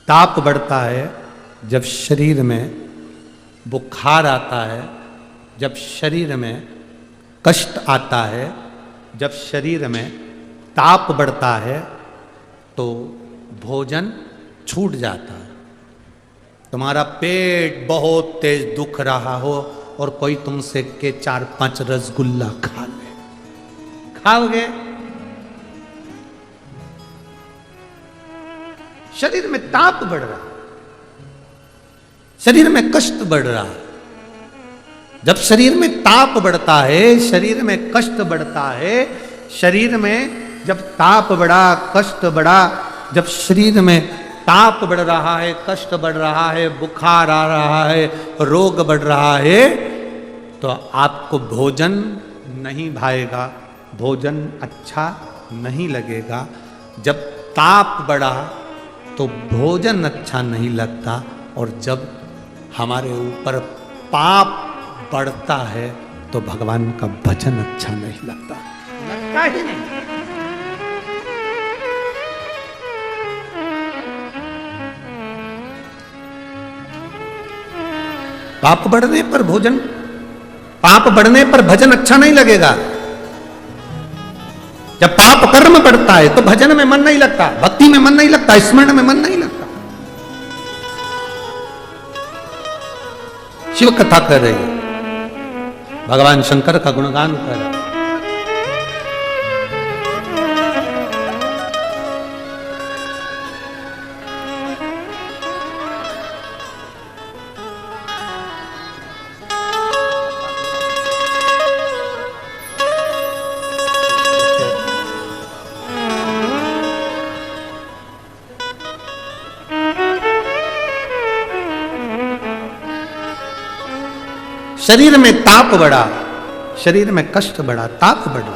ताप बढ़ता है, जब शरीर में बुखार आता है, जब शरीर में कष्ट आता है, जब शरीर में ताप बढ़ता है तो भोजन छूट जाता है। तुम्हारा पेट बहुत तेज दुख रहा हो और कोई तुमसे के 4-5 रसगुल्ला खा ले, खाओगे? शरीर में ताप बढ़ रहा, शरीर में कष्ट बढ़ रहा। जब शरीर में ताप बढ़ता है, शरीर में कष्ट बढ़ता है, शरीर में जब ताप बढ़ा, कष्ट बढ़ा, जब शरीर में ताप बढ़ रहा है, कष्ट बढ़ रहा है, बुखार आ रहा है, रोग बढ़ रहा है, तो आपको भोजन नहीं भाएगा, भोजन अच्छा नहीं लगेगा। जब ताप बढ़ा तो भोजन अच्छा नहीं लगता, और जब हमारे ऊपर पाप बढ़ता है तो भगवान का भजन अच्छा नहीं लगता, लगता ही नहीं। पाप बढ़ने पर भोजन, पाप बढ़ने पर भजन अच्छा नहीं लगेगा। जब पाप कर्म बढ़ता है तो भजन में मन नहीं लगता, भक्ति में मन नहीं लगता, स्मरण में मन नहीं लगता। शिव कथा कर रही है, भगवान शंकर का गुणगान कर रहे हैं। शरीर में ताप बढ़ा, शरीर में कष्ट बढ़ा, ताप बढ़ा,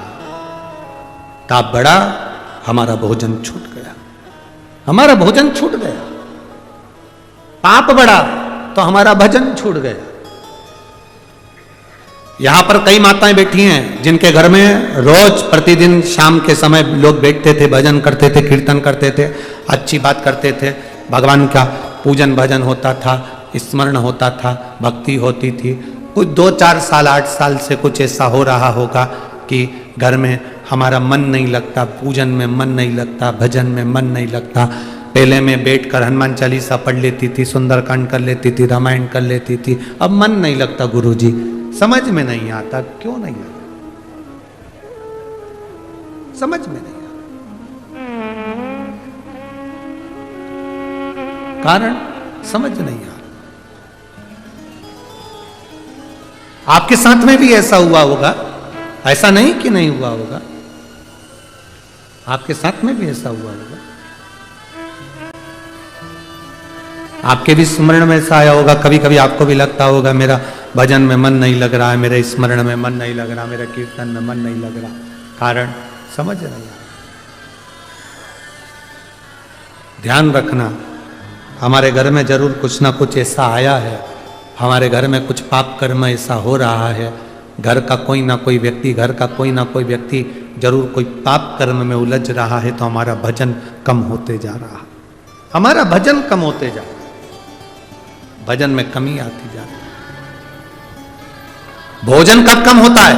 ताप बढ़ा, हमारा भोजन छूट गया, हमारा भोजन छूट गया। पाप बढ़ा तो हमारा भजन छूट गया। यहां पर कई माताएं बैठी हैं जिनके घर में रोज प्रतिदिन शाम के समय लोग बैठते थे, भजन करते थे, कीर्तन करते थे, अच्छी बात करते थे, भगवान का पूजन भजन होता था, स्मरण होता था, भक्ति होती थी। कुछ 2-4 साल 8 साल से कुछ ऐसा हो रहा होगा कि घर में हमारा मन नहीं लगता, पूजन में मन नहीं लगता, भजन में मन नहीं लगता। पहले में बैठकर हनुमान चालीसा पढ़ लेती थी, सुंदरकांड कर लेती थी, रामायण कर लेती थी, अब मन नहीं लगता गुरुजी, समझ में नहीं आता। क्यों नहीं आता? समझ में नहीं आता, कारण समझ नहीं आता। आपके साथ में भी ऐसा हुआ होगा, ऐसा नहीं कि नहीं हुआ होगा, आपके साथ में भी ऐसा हुआ होगा। आपके भी स्मरण में ऐसा आया होगा, कभी कभी आपको भी लगता होगा मेरा भजन में मन नहीं लग रहा है, मेरे स्मरण में मन नहीं लग रहा, मेरे कीर्तन में मन नहीं लग रहा, कारण समझ नहीं आया। ध्यान रखना, हमारे घर में जरूर कुछ ना कुछ ऐसा आया है, हमारे घर में कुछ पाप कर्म ऐसा हो रहा है, घर का कोई ना कोई व्यक्ति, घर का कोई ना कोई व्यक्ति जरूर कोई पाप कर्म में उलझ रहा है, तो हमारा भजन कम होते जा रहा है, हमारा भजन कम होते जा रहा है, भजन में कमी आती जा रही है। भोजन कब कम होता है?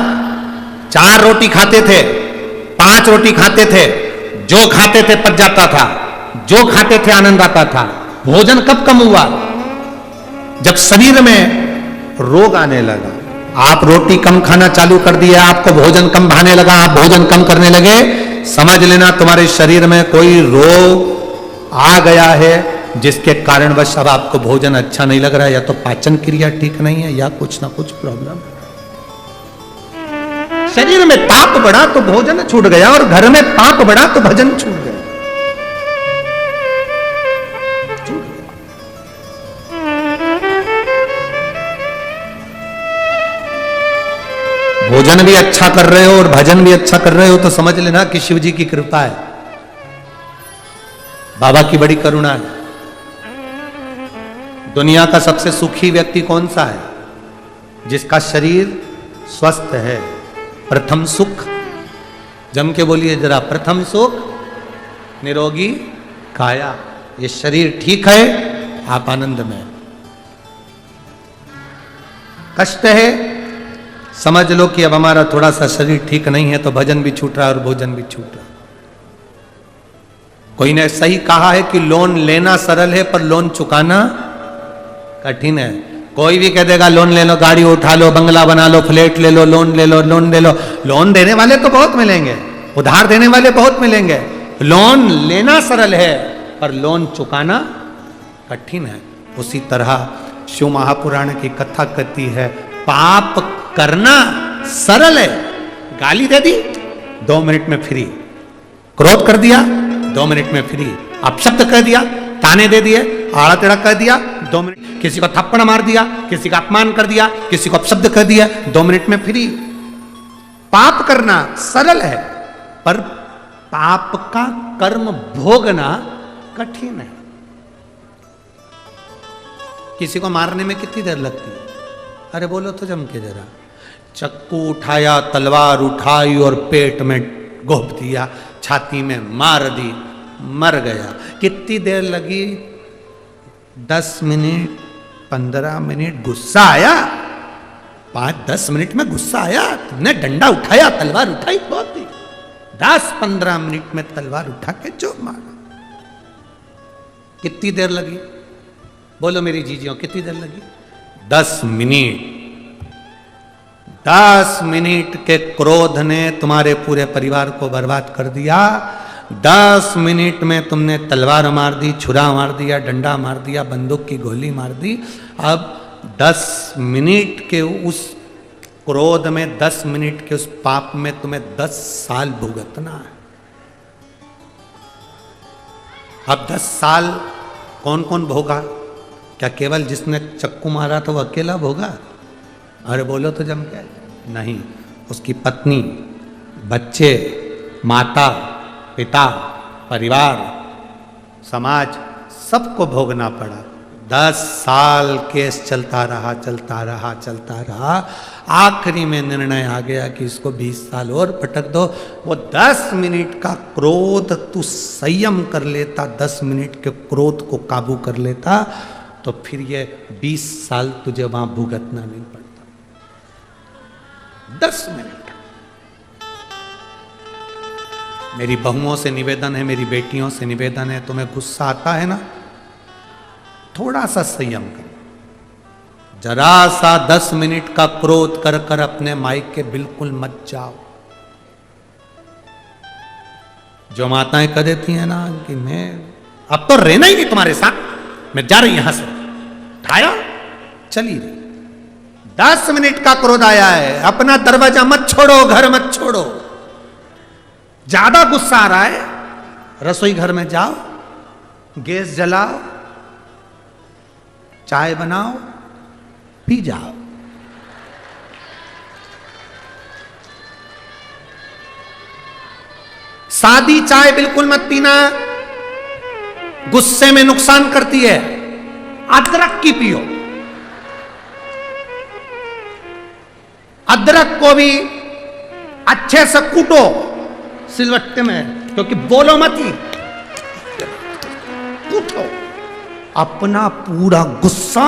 4 रोटी खाते थे, 5 रोटी खाते थे, जो खाते थे पच जाता था, जो खाते थे आनंद आता था। भोजन कब कम हुआ? जब शरीर में रोग आने लगा। आप रोटी कम खाना चालू कर दिया, आपको भोजन कम भाने लगा, आप भोजन कम करने लगे, समझ लेना तुम्हारे शरीर में कोई रोग आ गया है, जिसके कारणवश अब आपको भोजन अच्छा नहीं लग रहा है। या तो पाचन क्रिया ठीक नहीं है, या कुछ ना कुछ प्रॉब्लम है। शरीर में ताप बढ़ा तो भोजन छूट गया, और घर में पाप बढ़ा तो भजन छूट गया। भोजन भी अच्छा कर रहे हो और भजन भी अच्छा कर रहे हो तो समझ लेना कि शिव जी की कृपा है, बाबा की बड़ी करुणा है। दुनिया का सबसे सुखी व्यक्ति कौन सा है? जिसका शरीर स्वस्थ है। प्रथम सुख, जम के बोलिए जरा, प्रथम सुख निरोगी काया। ये शरीर ठीक है, आप आनंद में। कष्ट है, समझ लो कि अब हमारा थोड़ा सा शरीर ठीक नहीं है, तो भजन भी छूट रहा है और भोजन भी छूट रहा है। कोई ने सही कहा है कि लोन लेना सरल है पर लोन चुकाना कठिन है। कोई भी कह देगा लोन ले लो, गाड़ी उठा लो, बंगला बना लो, फ्लैट ले लो, लोन ले लो, लोन ले लो। लोन देने वाले तो बहुत मिलेंगे, उधार देने वाले बहुत मिलेंगे। लोन लेना सरल है पर लोन चुकाना कठिन है। उसी तरह शिव महापुराण की कथा कहती है, पाप करना सरल है। गाली दे दी, 2 मिनट में फ्री। क्रोध कर दिया, 2 मिनट में फ्री। अपशब्द कह दिया, ताने दे दिए, आड़ा टेढ़ा कह दिया, 2 मिनट। किसी को थप्पड़ मार दिया, किसी का अपमान कर दिया, किसी को अपशब्द कह दिया, 2 मिनट में फ्री। पाप करना सरल है, पर पाप का कर्म भोगना कठिन है। किसी को मारने में कितनी देर लगती है? अरे बोलो तो जम के जरा। चक्कू उठाया, तलवार उठाई और पेट में घोंप दिया, छाती में मार दी, मर गया। कितनी देर लगी? 10 मिनट, 15 मिनट। गुस्सा आया? 5-10 मिनट में गुस्सा आया? तुमने डंडा उठाया, तलवार उठाई, बहुत ही 10-15 मिनट में तलवार उठा के जो मारा। कितनी देर लगी? बोलो मेरी जीजियों, कितनी देर लगी? 10 मिनट। 10 मिनट के क्रोध ने तुम्हारे पूरे परिवार को बर्बाद कर दिया। 10 मिनट में तुमने तलवार मार दी, छुरा मार दिया, डंडा मार दिया, बंदूक की गोली मार दी। अब 10 मिनट के उस क्रोध में, 10 मिनट के उस पाप में तुम्हें 10 साल भुगतना है। अब 10 साल कौन कौन भोगा? क्या केवल जिसने चक्कू मारा तो वो अकेला भोगा? अरे बोलो तो जम के। नहीं, उसकी पत्नी, बच्चे, माता, पिता, परिवार, समाज, सबको भोगना पड़ा। 10 साल केस चलता रहा, चलता रहा, चलता रहा। आखिरी में निर्णय आ गया कि इसको 20 साल और पटक दो। वो 10 मिनट का क्रोध तू संयम कर लेता, 10 मिनट के क्रोध को काबू कर लेता, तो फिर ये 20 साल तुझे वहां भुगतना नहीं पड़ता। 10 मिनट। मेरी बहुओं से निवेदन है, मेरी बेटियों से निवेदन है, तुम्हें गुस्सा आता है ना, थोड़ा सा संयम करो। जरा सा 10 मिनट का क्रोध कर कर अपने मायके बिल्कुल मत जाओ। जो माताएं कह देती हैं ना कि मैं अब तो रहना ही नहीं तुम्हारे साथ, मैं जा रही यहां से, उठाया चली रही। 10 मिनट का क्रोध आया है, अपना दरवाजा मत छोड़ो, घर मत छोड़ो। ज्यादा गुस्सा आ रहा है, रसोई घर में जाओ, गैस जलाओ, चाय बनाओ, पी जाओ। सादी चाय बिल्कुल मत पीना, गुस्से में नुकसान करती है। अदरक की पियो। अदरक को भी अच्छे से कूटो सिलवट्टे में, क्योंकि बोलो मत ही, कूटो। अपना पूरा गुस्सा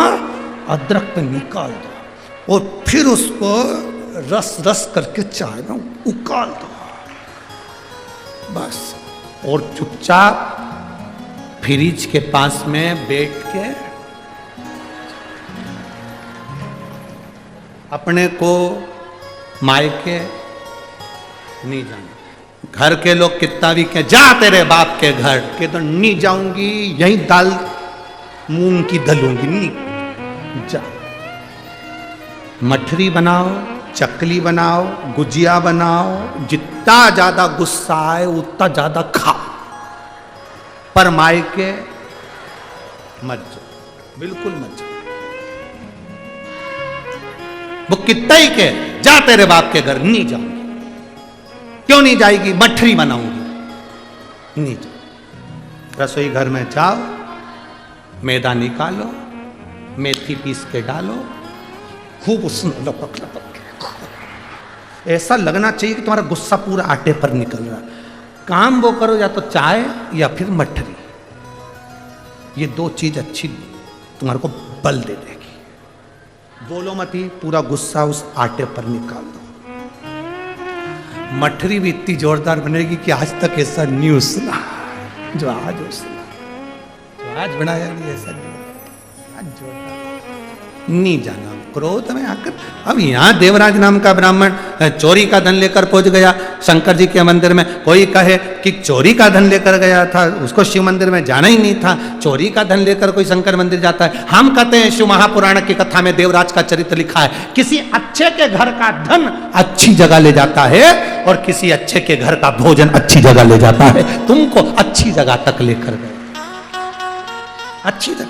अदरक पे निकाल दो और फिर उसको रस रस करके चाय में उकाल दो, बस। और चुपचाप फ्रिज के पास में बैठ के अपने को मायके नहीं जाना। घर के लोग कितना भी कहें जा तेरे बाप के घर के, तो नहीं जाऊंगी, यही दाल मूंग की दलूंगी, नहीं जा। मठरी बनाओ, चकली बनाओ, गुजिया बनाओ, जितना ज्यादा गुस्सा आए उतना ज्यादा खाओ, पर मायके मत जाओ, बिल्कुल मत जाओ। वो कितना ही के जा तेरे बाप के घर, नहीं जाऊंगी। क्यों नहीं जाएगी? मठरी बनाऊंगी, नहीं जाओ। रसोई घर में जाओ, मैदा निकालो, मेथी पीस के डालो, खूब उसमें लपक लपक के, ऐसा लगना चाहिए कि तुम्हारा गुस्सा पूरा आटे पर निकल रहा है। काम वो करो, या तो चाय या फिर मठरी, ये 2 चीज अच्छी तुम्हारे को बल दे देगी। बोलो मत ही, पूरा गुस्सा उस आटे पर निकाल दो। मठरी भी इतनी जोरदार बनेगी कि आज तक ऐसा न्यूज सुना जो आज हो सुना, जो आज बनाया नहीं ऐसा नहीं, आज जोरदार। नहीं जाना क्रोध में आकर। अब यहाँ देवराज नाम का ब्राह्मण चोरी का धन लेकर पहुंच गया शंकर जी के मंदिर में। कोई कहे कि चोरी का धन लेकर गया था, उसको शिव मंदिर में जाना ही नहीं था, चोरी का धन लेकर कोई शंकर मंदिर जाता है। हम कहते हैं शिव महापुराण की कथा में देवराज का चरित्र लिखा है, किसी अच्छे के घर का धन अच्छी जगह ले जाता है और किसी अच्छे के घर का भोजन अच्छी जगह ले जाता है। तुमको अच्छी जगह तक लेकर गए, अच्छी जगह।